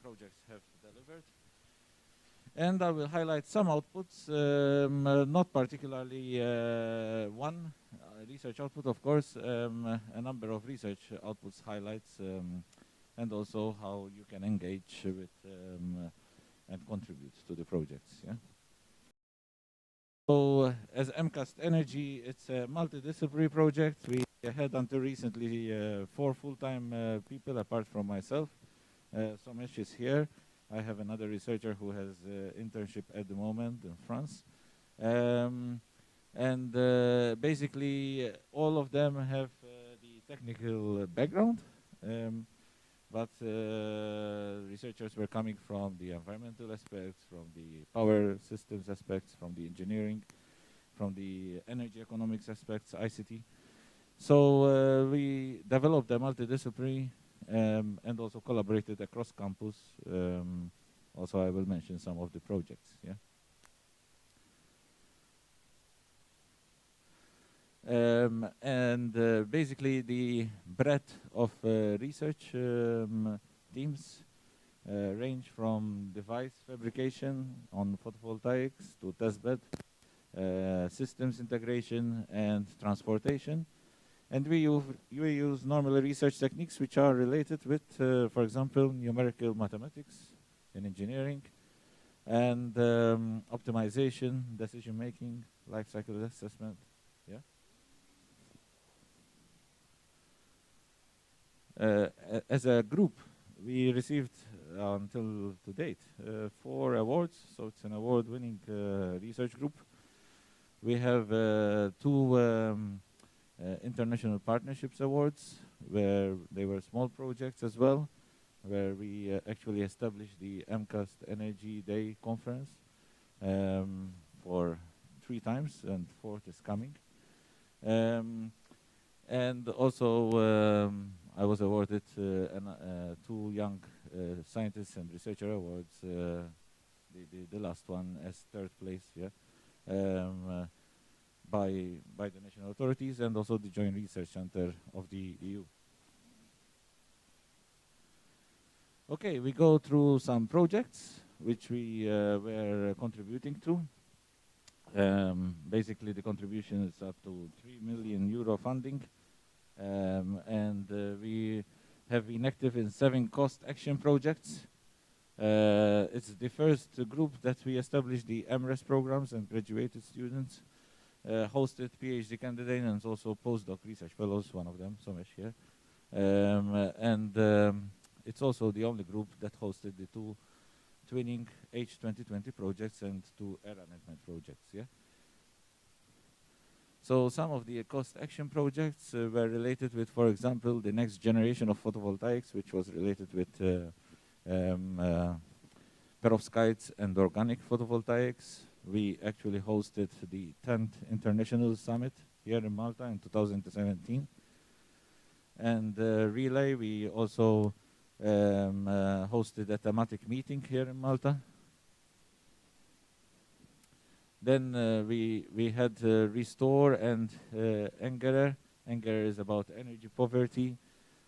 projects have delivered, and I will highlight some outputs, not particularly one research output, of course, a number of research outputs highlights, and also how you can engage with and contribute to the projects. Yeah. So as Mcast Energy, it's a multidisciplinary project. We had until recently 4 full-time people apart from myself. Somesh is here. I have another researcher who has internship at the moment in France. Basically, all of them have the technical background, but researchers were coming from the environmental aspects, from the power systems aspects, from the engineering, from the energy economics aspects, ICT. So we developed a multidisciplinary and also collaborated across campus. Also, I will mention some of the projects. Yeah. Basically, the breadth of research teams range from device fabrication on photovoltaics to testbed, systems integration, and transportation. And we use normally research techniques which are related with, for example, numerical mathematics in engineering, and optimization, decision making, life cycle assessment. Yeah. As a group, we received until to date 4 awards. So it's an award-winning research group. We have 2 international partnerships awards, where they were small projects as well, where we actually established the Mcast Energy Day conference for 3 times, and 4th is coming. And also, I was awarded 2 young scientists and researcher awards. The last one as 3rd place, yeah, by the national authorities and also the Joint Research Center of the EU. Okay, we go through some projects which we were contributing to. Basically, the contribution is up to €3 million funding, and we have been active in 7 cost action projects. It's the first group that we established the MRES programs and graduated students, hosted PhD candidates and also postdoc research fellows, one of them, Somesh here. It's also the only group that hosted the 2 Twinning H2020 projects and 2 ERA-NetMed projects. Yeah. So some of the cost action projects were related with, for example, the next generation of photovoltaics, which was related with perovskites and organic photovoltaics. We actually hosted the 10th International Summit here in Malta in 2017. And Relay, we also hosted a thematic meeting here in Malta. Then we had Restore and Engerer. Engerer is about energy poverty.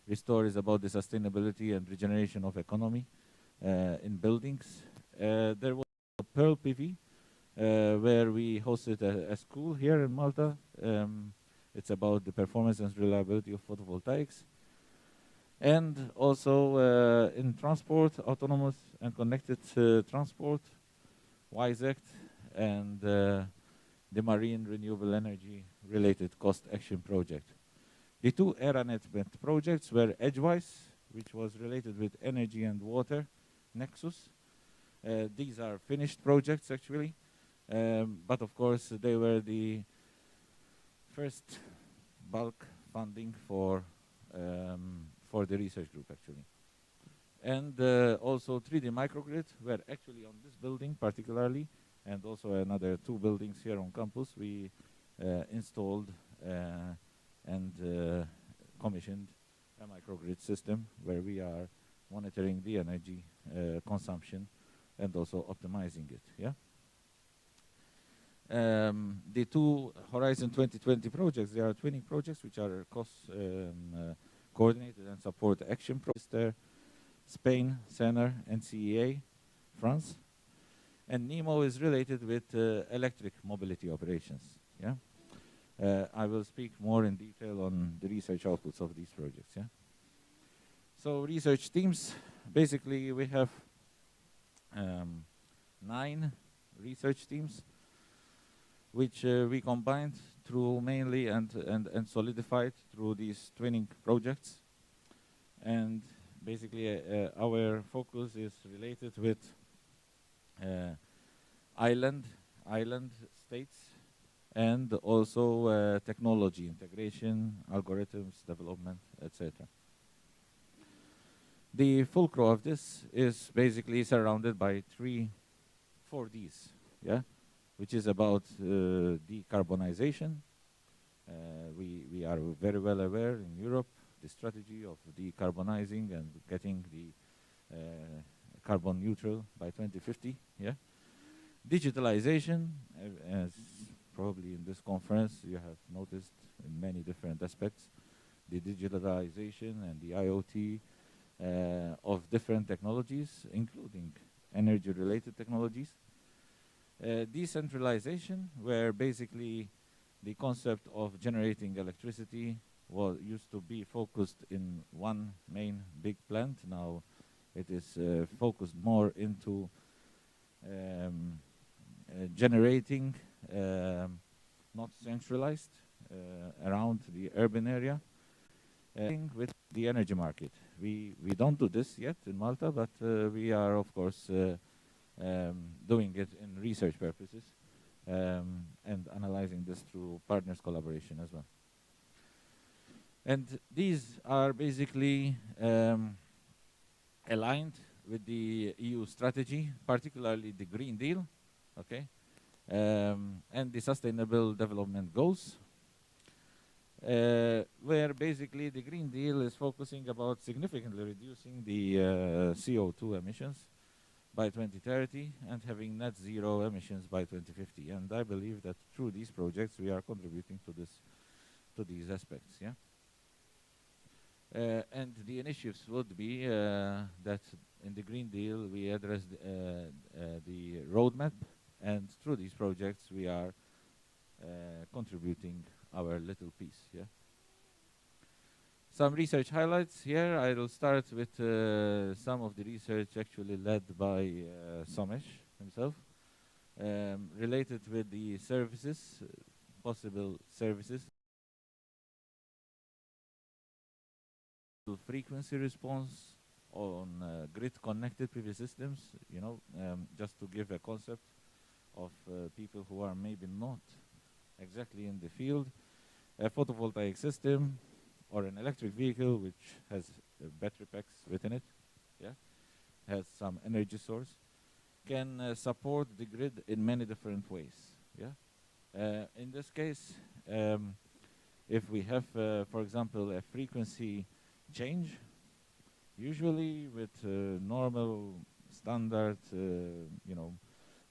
Restore is about the sustainability and regeneration of economy in buildings. There was a Pearl PV, where we hosted a school here in Malta. It's about the performance and reliability of photovoltaics. And also in transport, autonomous and connected transport, WISE-Act, and the Marine Renewable Energy related cost action project. The two ERANET projects were Edgewise, which was related with energy and water, Nexus. These are finished projects actually, but of course they were the first bulk funding for the research group actually. And also 3D microgrid, where actually on this building particularly, and also another two buildings here on campus, we installed and commissioned a microgrid system where we are monitoring the energy consumption and also optimizing it. Yeah. The two Horizon 2020 projects, they are twinning projects which are cost coordinated and support action projects. Spain, CENER, and CEA, France. And NEMO is related with electric mobility operations. Yeah, I will speak more in detail on the research outputs of these projects. Yeah. So research teams, basically we have 9 research teams, which we combined through mainly and solidified through these twinning projects. And basically our focus is related with island states and also technology integration, algorithms development, etc. The fulcrum of this is basically surrounded by 4 Ds, yeah, which is about decarbonization. We are very well aware in Europe the strategy of decarbonizing and getting the carbon neutral by 2050. Yeah, digitalization, as probably in this conference you have noticed in many different aspects, the digitalization and the IoT of different technologies, including energy-related technologies. Decentralization, where basically the concept of generating electricity used to be focused in one main big plant. Now it is focused more into generating, not centralized, around the urban area. With the energy market, we don't do this yet in Malta, but we are of course doing it in research purposes and analyzing this through partners collaboration as well. And these are basically aligned with the EU strategy, particularly the Green Deal, okay, and the Sustainable Development Goals, where basically the Green Deal is focusing about significantly reducing the CO2 emissions by 2030 and having net zero emissions by 2050. And I believe that through these projects we are contributing to these aspects. Yeah. And the initiatives would be that in the Green Deal we address the roadmap, and through these projects we are contributing our little piece. Yeah. Some research highlights here. I will start with some of the research actually led by Somesh himself, related with the services, possible services, frequency response on grid-connected PV systems. You know, just to give a concept of people who are maybe not exactly in the field. A photovoltaic system or an electric vehicle which has battery packs within it, yeah, has some energy source, can support the grid in many different ways. Yeah. In this case, if we have, for example, a frequency change, usually with normal, standard,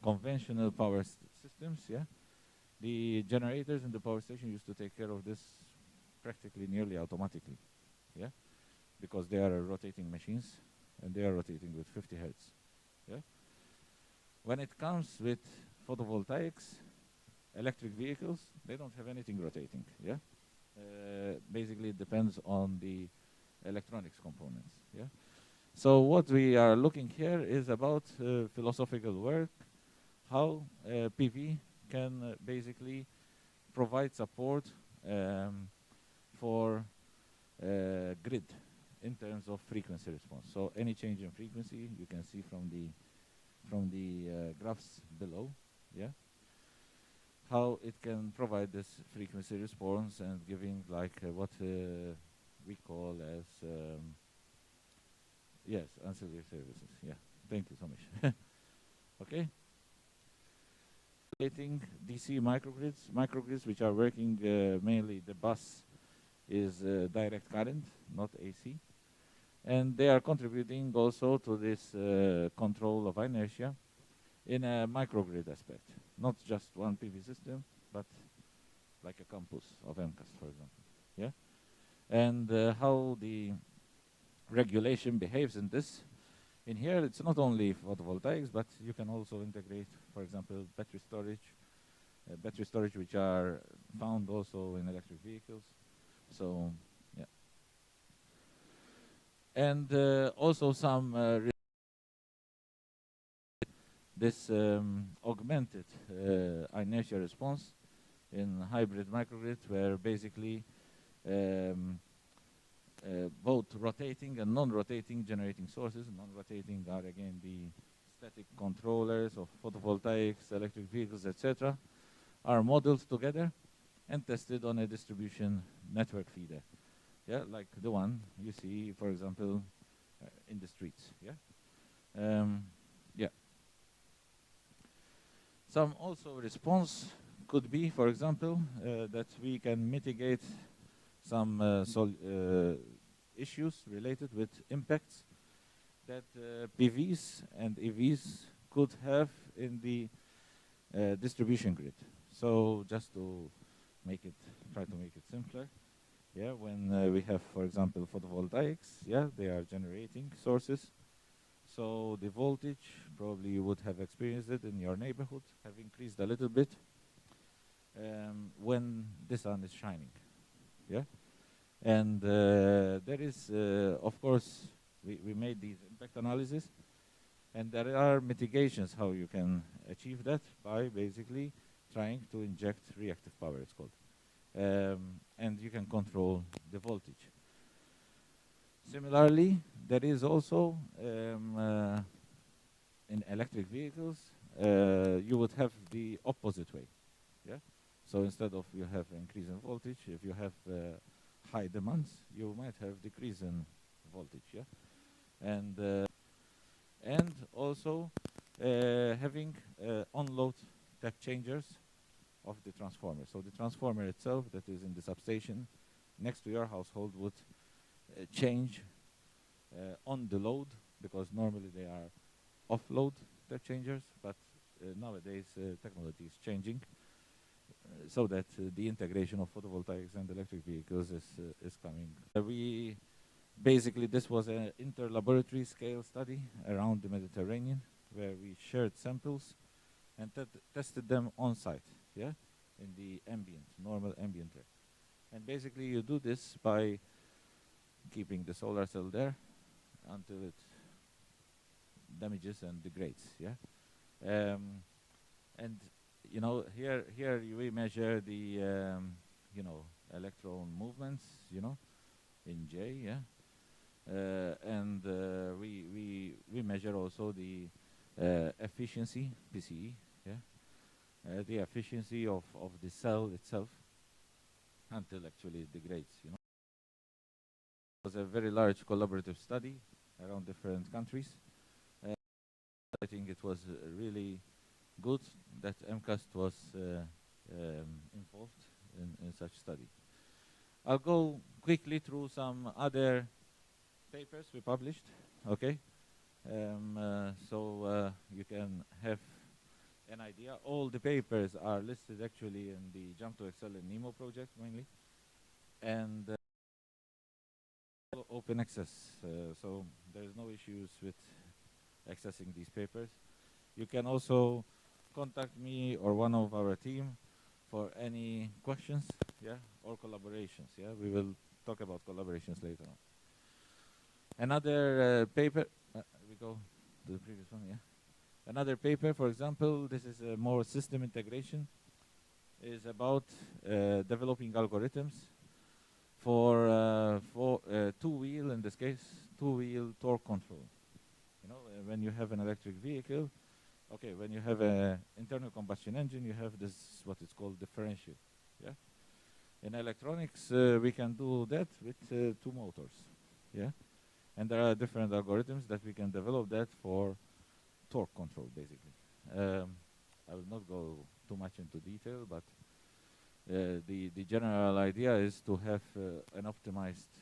conventional power systems, yeah, the generators in the power station used to take care of this practically nearly automatically, yeah, because they are rotating machines and they are rotating with 50 hertz, yeah. When it comes with photovoltaics, electric vehicles, they don't have anything rotating, yeah. Basically, it depends on the electronics components, yeah. So what we are looking here is about philosophical work, how PV can basically provide support for grid in terms of frequency response. So any change in frequency, you can see from the graphs below, yeah, how it can provide this frequency response and giving like what we call as yes, ancillary services. Yeah, thank you so much. Okay. Creating DC microgrids which are working mainly the bus is direct current, not AC. And they are contributing also to this control of inertia in a microgrid aspect. Not just one PV system, but like a campus of Mcast, for example. Yeah? And how the regulation behaves in this. In here, it's not only photovoltaics, but you can also integrate, for example, battery storage which are found also in electric vehicles. So, yeah. And also some this augmented inertia response in hybrid microgrid, where basically both rotating and non-rotating generating sources. Non-rotating are again the static controllers of photovoltaics, electric vehicles, etc., are modeled together and tested on a distribution network feeder. Yeah, like the one you see, for example, in the streets. Yeah. Yeah. Some also response could be, for example, that we can mitigate some issues related with impacts that PVs and EVs could have in the distribution grid. So just to try to make it simpler, yeah, when we have, for example, photovoltaics, yeah, they are generating sources. So the voltage, probably you would have experienced it in your neighborhood, have increased a little bit when the sun is shining, yeah. And there is, of course, we made these impact analysis, and there are mitigations how you can achieve that by basically trying to inject reactive power, it's called. And you can control the voltage. Similarly, there is also in electric vehicles, you would have the opposite way. Yeah. So instead of you have increase in voltage, if you have high demands, you might have decrease in voltage. Yeah. And also having on-load tap changers of the transformer. So the transformer itself that is in the substation next to your household would change on the load, because normally they are off-load tap changers, but nowadays technology is changing so that the integration of photovoltaics and electric vehicles is coming. Basically, this was an inter-laboratory scale study around the Mediterranean, where we shared samples and tested them on site, yeah, in the normal ambient air. And basically, you do this by keeping the solar cell there until it damages and degrades, yeah. And you know, here we measure the electron movements, in J, yeah. And we measure also the efficiency, PCE, yeah. the efficiency of the cell itself until actually it degrades. It was a very large collaborative study around different countries. I think it was really good that Mcast was involved in such study. I'll go quickly through some other papers we published, okay? So you can have an idea. All the papers are listed actually in the Jump to Excel and NEMO project mainly, and open access. So there's no issues with accessing these papers. You can also contact me or one of our team for any questions, yeah, or collaborations. Yeah, we will talk about collaborations later on. Another paper. We go to the previous one. Yeah. Another paper, for example, this is a more system integration, is about developing algorithms for two-wheel, in this case, two-wheel torque control. When you have an electric vehicle, okay, when you have an internal combustion engine, you have this, what is called differential. Yeah. In electronics, we can do that with two motors. Yeah. And there are different algorithms that we can develop that for torque control, basically. I will not go too much into detail, but the general idea is to have an optimized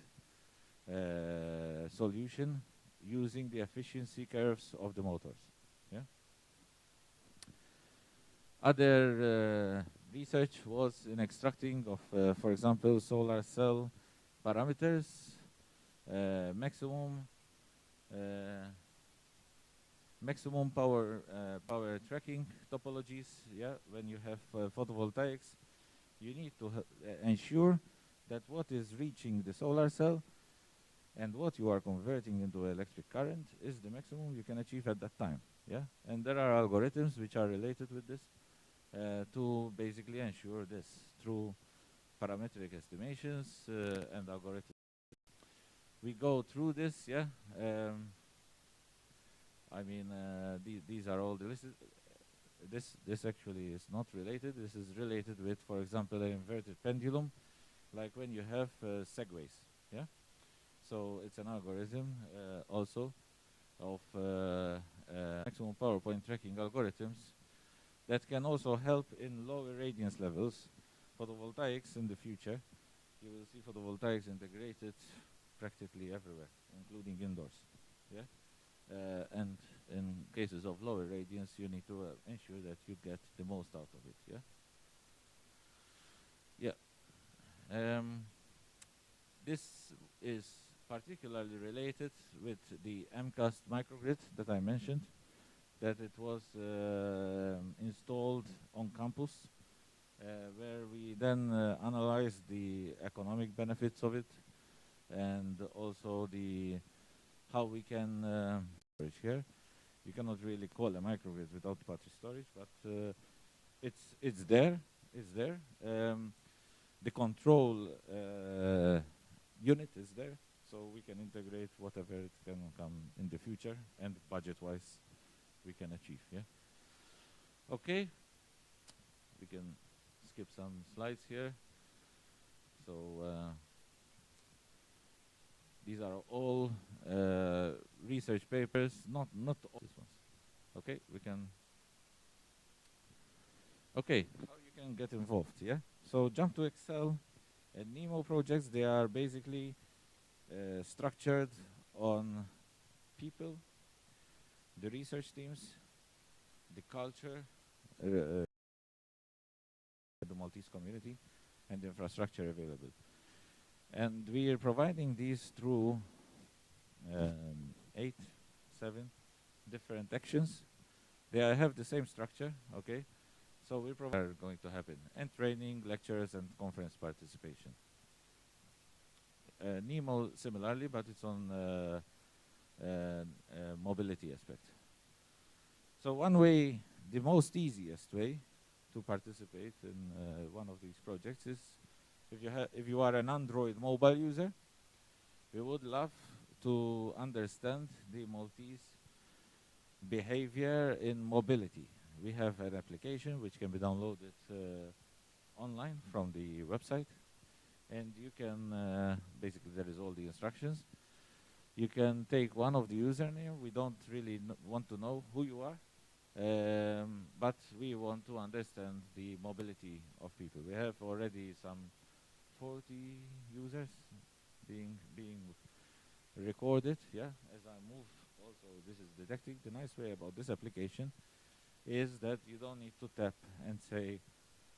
solution using the efficiency curves of the motors. Yeah. Other research was in extracting of, for example, solar cell parameters, maximum power tracking topologies. Yeah, when you have photovoltaics, you need to ensure that what is reaching the solar cell and what you are converting into electric current is the maximum you can achieve at that time. Yeah, and there are algorithms which are related with this to basically ensure this through parametric estimations and algorithms. We go through this, yeah. I mean, these are all the listed. This actually is not related. This is related with, for example, an inverted pendulum, like when you have segways, yeah. So it's an algorithm also of maximum power point tracking algorithms that can also help in lower radiance levels. Photovoltaics in the future, you will see photovoltaics integrated practically everywhere, including indoors. Yeah, and in cases of lower radiance, you need to ensure that you get the most out of it. Yeah. Yeah. This is particularly related with the Mcast microgrid that I mentioned, that it was installed on campus, where we then analyzed the economic benefits of it, and also the how we can storage here. You cannot really call a microgrid without battery storage, but it's there. It's there. The control unit is there, so we can integrate whatever it can come in the future, and budget-wise, we can achieve. Yeah. Okay. We can skip some slides here. So these are all research papers, not all these ones. Okay, we can. Okay, how you can get involved? Yeah. So Jump to Excel and NEMO projects, they are basically structured on people, the research teams, the culture, the Maltese community, and the infrastructure available. And we are providing these through 7 different actions. They have the same structure, okay? So we provide are going to happen, and training, lectures, and conference participation. NEMO similarly, but it's on mobility aspect. So one way, the most easiest way to participate in one of these projects is if you are an Android mobile user, we would love to understand the Maltese behavior in mobility. we have an application which can be downloaded online from the website, and you can basically there is all the instructions. You can take one of the username. We don't really want to know who you are, but we want to understand the mobility of people. We have already some 40 users being recorded. Yeah, as I move, also this is detecting. The nice way about this application is that you don't need to tap and say,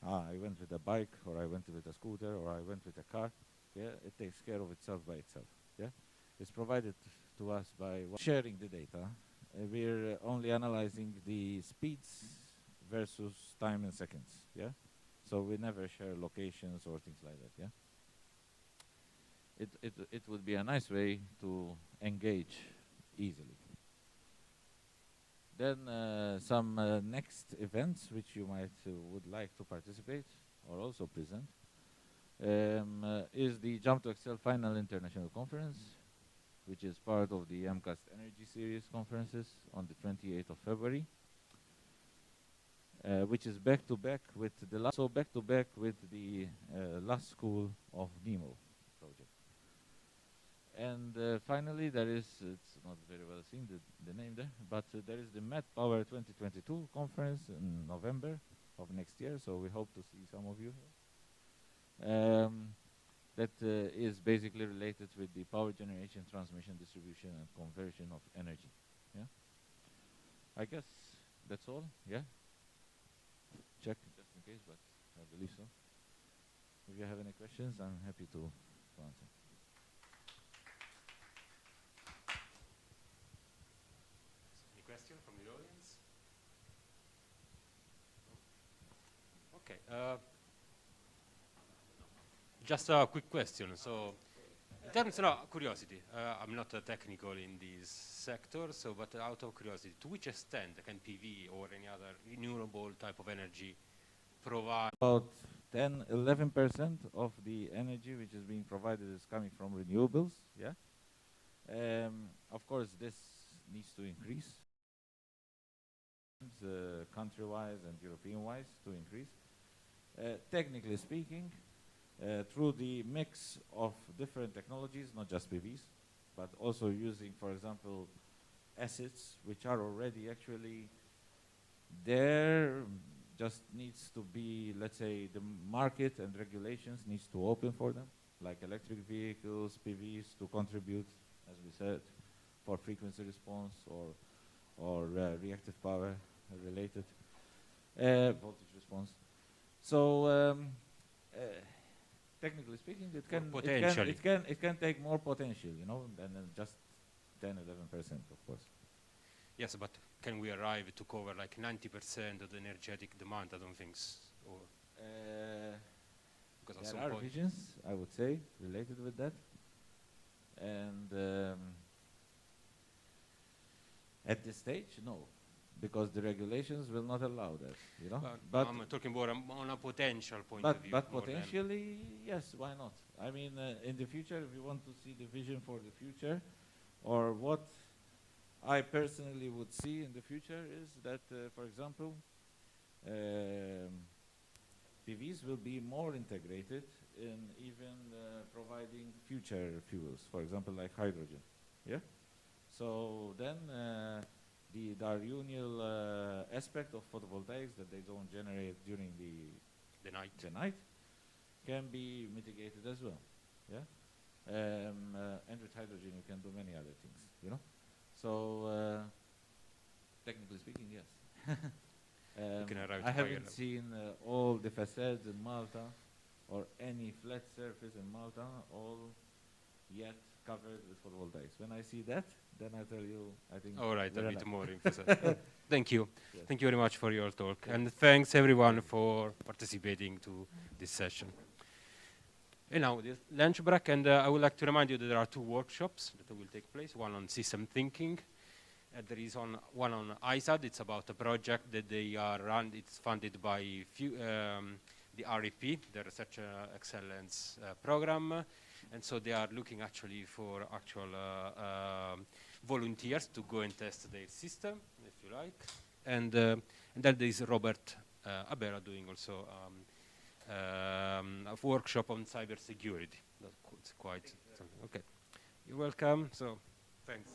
I went with a bike, or I went with a scooter, or I went with a car. Yeah, it takes care of itself by itself. Yeah, it's provided to us by sharing the data. We're only analyzing the speeds versus time in seconds. Yeah, so we never share locations or things like that. Yeah, it would be a nice way to engage easily. Then some next events which you might would like to participate or also present is the Jump to Excel Final International Conference, which is part of the Mcast Energy Series conferences on the 28th of February, which is back to back with the last school of NEMO project. And finally, there is, it's not very well seen, the name there, but there is the Met Power 2022 conference in November of next year, so we hope to see some of you here. That is basically related with the power generation, transmission, distribution, and conversion of energy. Yeah, I guess that's all. Yeah, check just in case, but I believe so. If you have any questions, I'm happy to answer. Any question from the audience? No? Okay. Just a quick question. So, in terms of curiosity, I'm not technical in this sector, so but out of curiosity, to which extent can PV or any other renewable type of energy provide? About 10–11% of the energy which is being provided is coming from renewables. Yeah. Of course, this needs to increase, country-wise and European-wise, to increase. Technically speaking, through the mix of different technologies, not just PVs, but also using, for example, assets which are already actually there, just needs to be, let's say, the market and regulations needs to open for them, like electric vehicles, PVs, to contribute, as we said, for frequency response or reactive power related voltage response. So technically speaking, it can take more potential, you know, than just 10–11%, of course. Yes, but can we arrive to cover like 90% of the energetic demand? I don't think so. Because at some there are point visions, I would say, related with that. And at this stage, no, because the regulations will not allow that, you know. But I'm talking more on a potential point of view. But potentially, yes, why not? I mean, in the future, if you want to see the vision for the future, or what I personally would see in the future is that, for example, PVs will be more integrated in even providing future fuels, for example, like hydrogen. Yeah. So then the diurnal aspect of photovoltaics that they don't generate during the night can be mitigated as well. Yeah. And with hydrogen, you can do many other things. You know. So technically speaking, yes. I haven't seen all the facades in Malta or any flat surface in Malta all yet covered with photovoltaics. When I see that, then I tell you, I think. All right, a bit more emphasis. Thank you. Yes. Thank you very much for your talk. Yes. And thanks everyone for participating to this session. And now the lunch break, and I would like to remind you that there are 2 workshops that will take place, one on system thinking. There is one on ISAD. It's about a project that they are run. It's funded by the REP, the Research Excellence Program. And so they are looking actually for actual volunteers to go and test their system, if you like. And And then there is Robert Abera doing also a workshop on cybersecurity. That's quite something. Okay, you're welcome. So, thanks.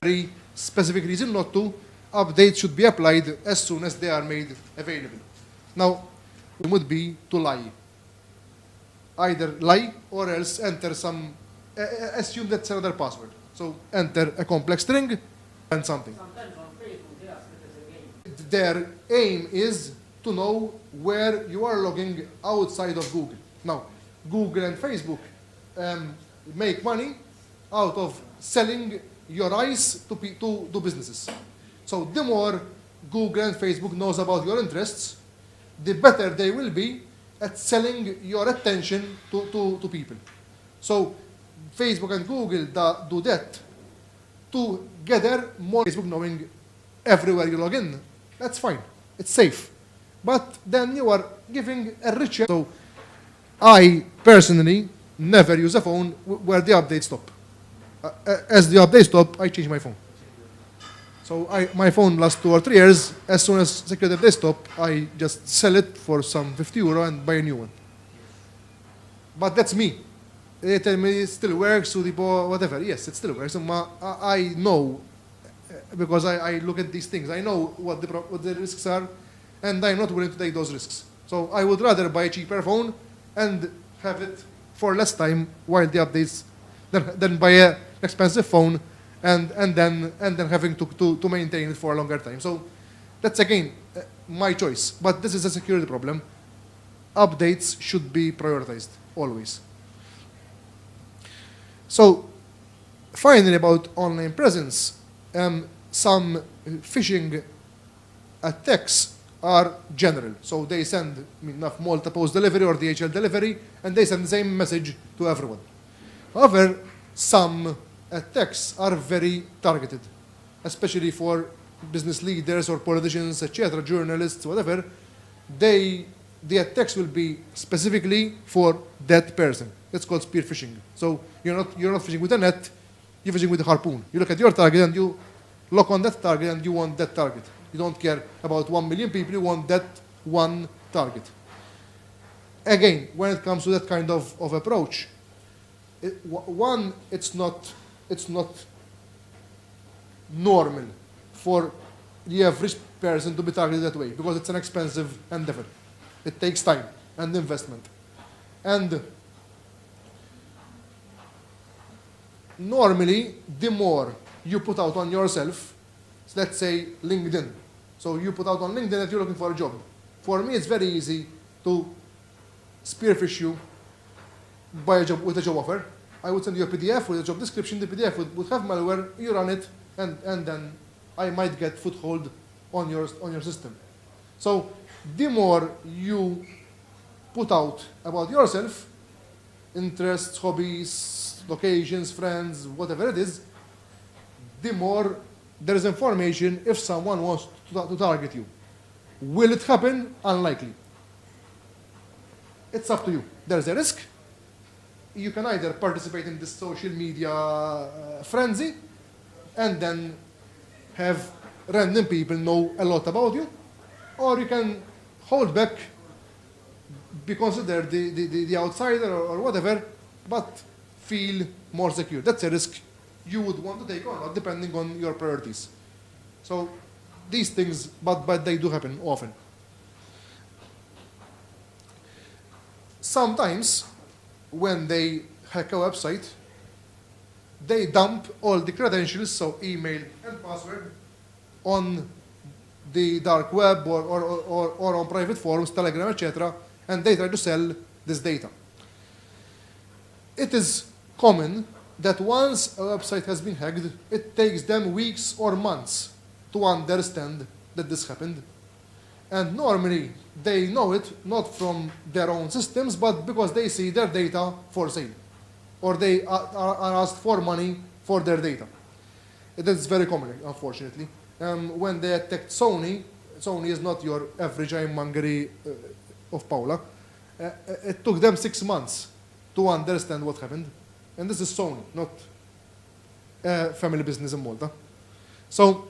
very specific reason not to, updates should be applied as soon as they are made available. Now, it would be to lie. Either lie or else enter some, assume that's another password. So enter a complex string and something. Sometimes on Facebook they ask it as a game. Their aim is to know where you are logging outside of Google. Now, Google and Facebook make money out of selling your eyes to businesses. So the more Google and Facebook knows about your interests, the better they will be at selling your attention to people. So Facebook and Google do that to gather more. Facebook knowing everywhere you log in, that's fine, it's safe. But then you are giving a richer. So I personally never use a phone where the updates stop. As the updates stop, I change my phone. So my phone lasts 2 or 3 years. As soon as security updates stop, I just sell it for some €50 and buy a new one. But that's me. They tell me it still works, whatever. Yes, it still works. I know, because I look at these things. I know what the risks are, and I'm not willing to take those risks. So I would rather buy a cheaper phone and have it for less time while the updates than buy an expensive phone and then having to maintain it for a longer time. So that's again my choice. But this is a security problem. Updates should be prioritized always. So finally, about online presence, some phishing attacks are general. So they send Malta Post delivery or DHL delivery, and they send the same message to everyone. However, some attacks are very targeted, especially for business leaders or politicians, etc., journalists, whatever. The attacks will be specifically for that person. That's called spear phishing. So you're not fishing with a net, you're fishing with a harpoon. You look at your target and you lock on that target and you want that target. You don't care about 1 million people, you want that one target. Again, when it comes to that kind of approach, it's not normal for the average person to be targeted that way, because it's an expensive endeavor. It takes time and investment. And normally, the more you put out on yourself, let's say LinkedIn. So you put out on LinkedIn that you're looking for a job. For me, it's very easy to spearfish you by a job with a job offer. I would send you a PDF with a job description. The PDF would have malware. You run it, and then I might get foothold on your system. So the more you put out about yourself, interests, hobbies, locations, friends, whatever it is, the more there is information if someone wants to target you. Will it happen? Unlikely. It's up to you. There's a risk. You can either participate in this social media frenzy and then have random people know a lot about you, or you can hold back, be considered the outsider or whatever, but feel more secure. That's a risk you would want to take on, depending on your priorities. So these things, but they do happen often. Sometimes, when they hack a website, they dump all the credentials, so email and password, on the dark web or on private forums, Telegram, etc., and they try to sell this data. It is common that once a website has been hacked, it takes them weeks or months to understand that this happened. And normally, they know it not from their own systems, but because they see their data for sale, or they are asked for money for their data. It is very common, unfortunately. When they attacked Sony is not your average ironmongery of Paula. It took them 6 months to understand what happened. And this is Sony, not a family business in Malta. So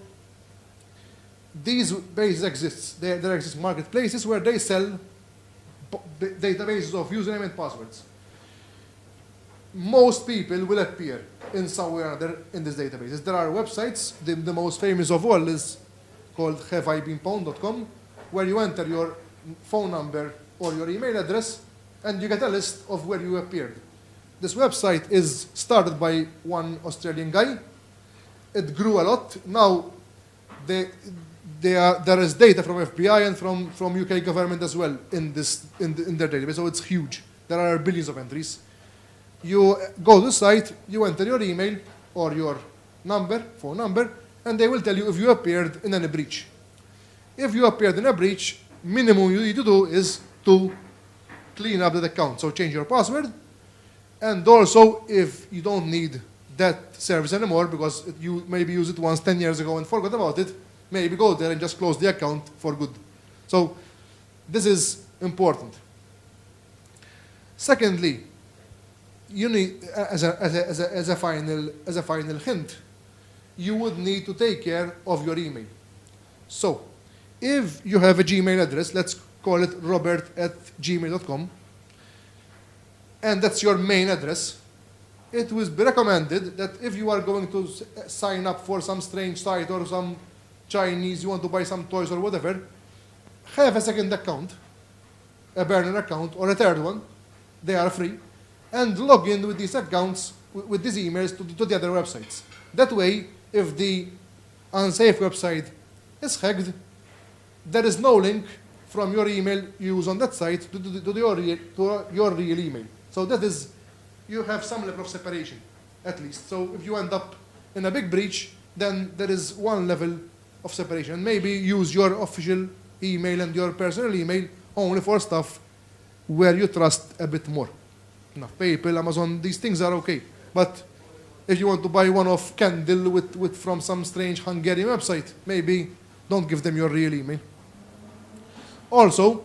these bases exist. There exist marketplaces where they sell databases of username and passwords. Most people will appear in somewhere or other in this database. There are websites. The most famous of all is called haveibeenpwned.com, where you enter your phone number or your email address, and you get a list of where you appeared. This website is started by one Australian guy. It grew a lot. Now, there is data from FBI and from UK government as well in their database, so it's huge. There are billions of entries. You go to the site, you enter your email or your phone number, and they will tell you if you appeared in any breach. If you appeared in a breach, minimum you need to do is to clean up that account. So change your password, and also if you don't need that service anymore because you maybe used it once 10 years ago and forgot about it, maybe go there and just close the account for good. So this is important. Secondly, you need, as a final hint, you would need to take care of your email. So if you have a Gmail address, let's call it robert@gmail.com, and that's your main address, it would be recommended that if you are going to sign up for some strange site or some Chinese, you want to buy some toys or whatever, have a second account, a burner account or a third one. They are free, and log in with these accounts, with these emails to the other websites. That way, if the unsafe website is hacked, there is no link from your email you use on that site to your real email. So that is, you have some level of separation, at least. So if you end up in a big breach, then there is one level of separation. Maybe use your official email and your personal email only for stuff where you trust a bit more. Now, PayPal, Amazon, these things are okay. But if you want to buy one-off candle from some strange Hungarian website, maybe don't give them your real email. Also,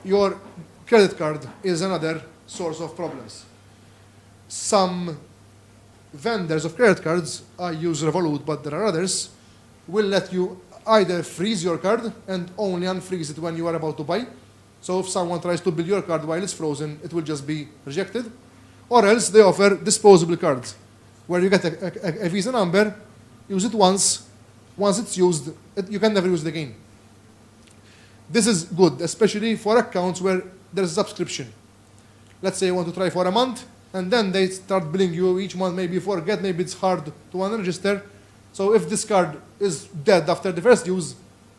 your credit card is another source of problems. Some vendors of credit cards, I use Revolut, but there are others, will let you either freeze your card and only unfreeze it when you are about to buy. So if someone tries to bill your card while it's frozen, it will just be rejected. Or else they offer disposable cards, where you get a Visa number, use it once it's used, you can never use it again. This is good, especially for accounts where there's a subscription. Let's say you want to try for a month, and then they start billing you each month, maybe you forget, maybe it's hard to unregister. So if this card is dead after the first use,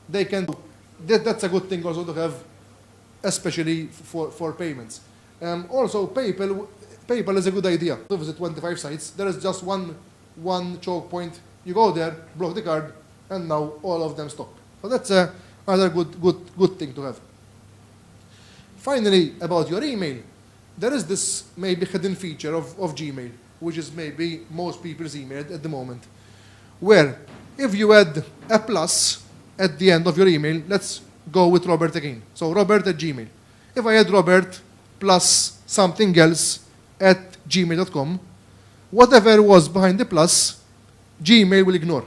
they can do. That's a good thing also to have, especially for payments. Also, PayPal is a good idea. To visit 25 sites, there is just one choke point. You go there, block the card, and now all of them stop. So that's another good thing to have. Finally, about your email, there is this maybe hidden feature of Gmail, which is maybe most people's email at the moment, where if you add a plus at the end of your email, let's go with Robert again. So Robert@Gmail. If I add Robert plus something else at gmail.com, whatever was behind the plus, Gmail will ignore.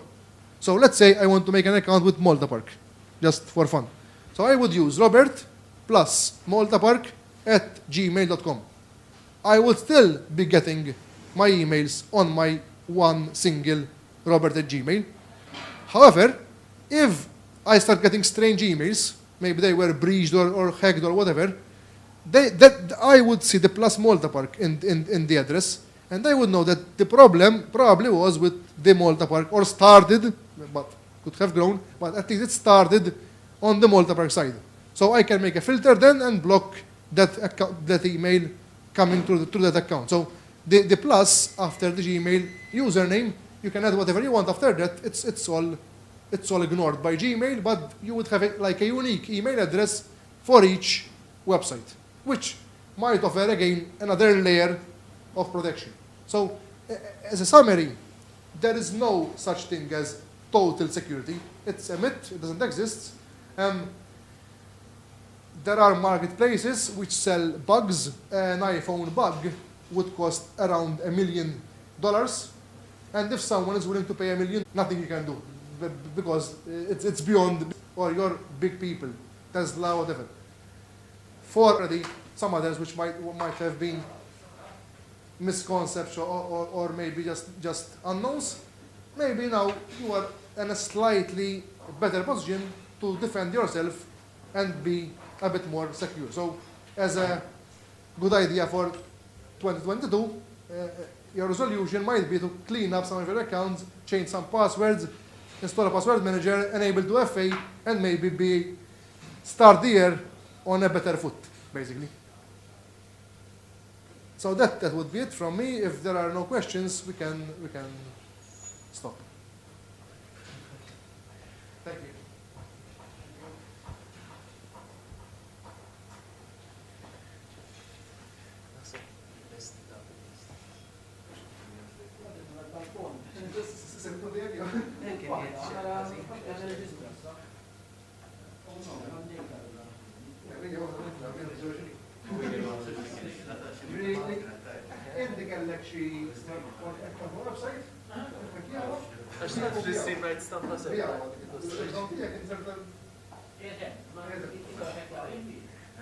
So let's say I want to make an account with Malta Park, just for fun. So I would use Robert plus Malta Park at gmail.com. I would still be getting my emails on my one single Robert@Gmail. However, if I start getting strange emails, maybe they were breached or hacked or whatever, I would see the plus Malta Park in the address, and I would know that the problem probably was with the Malta Park, or started, but could have grown, but at least it started on the Malta Park side. So I can make a filter then and block that email coming through that account. So the plus after the Gmail username, you can add whatever you want after that. It's all ignored by Gmail, but you would have like a unique email address for each website, which might offer again another layer of protection. So as a summary, there is no such thing as total security. It's a myth, it doesn't exist. There are marketplaces which sell bugs. An iPhone bug would cost around $1 million. And if someone is willing to pay $1 million, nothing you can do, because it's beyond, or your big people, Tesla, whatever. For already some others which might have been misconceptions or maybe just unknowns, maybe now you are in a slightly better position to defend yourself and be a bit more secure. So as a good idea for 2022, your resolution might be to clean up some of your accounts, change some passwords, install a password manager, enable 2FA, and maybe start the year on a better foot, basically. So that would be it from me. If there are no questions, we can stop. Thank you. عندك قال لك شيء ويب سايت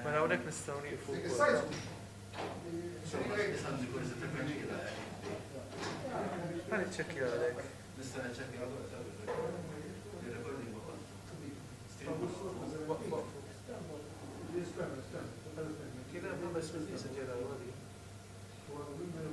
ما هناك نستوني فوق هل تشكي عليك كده بس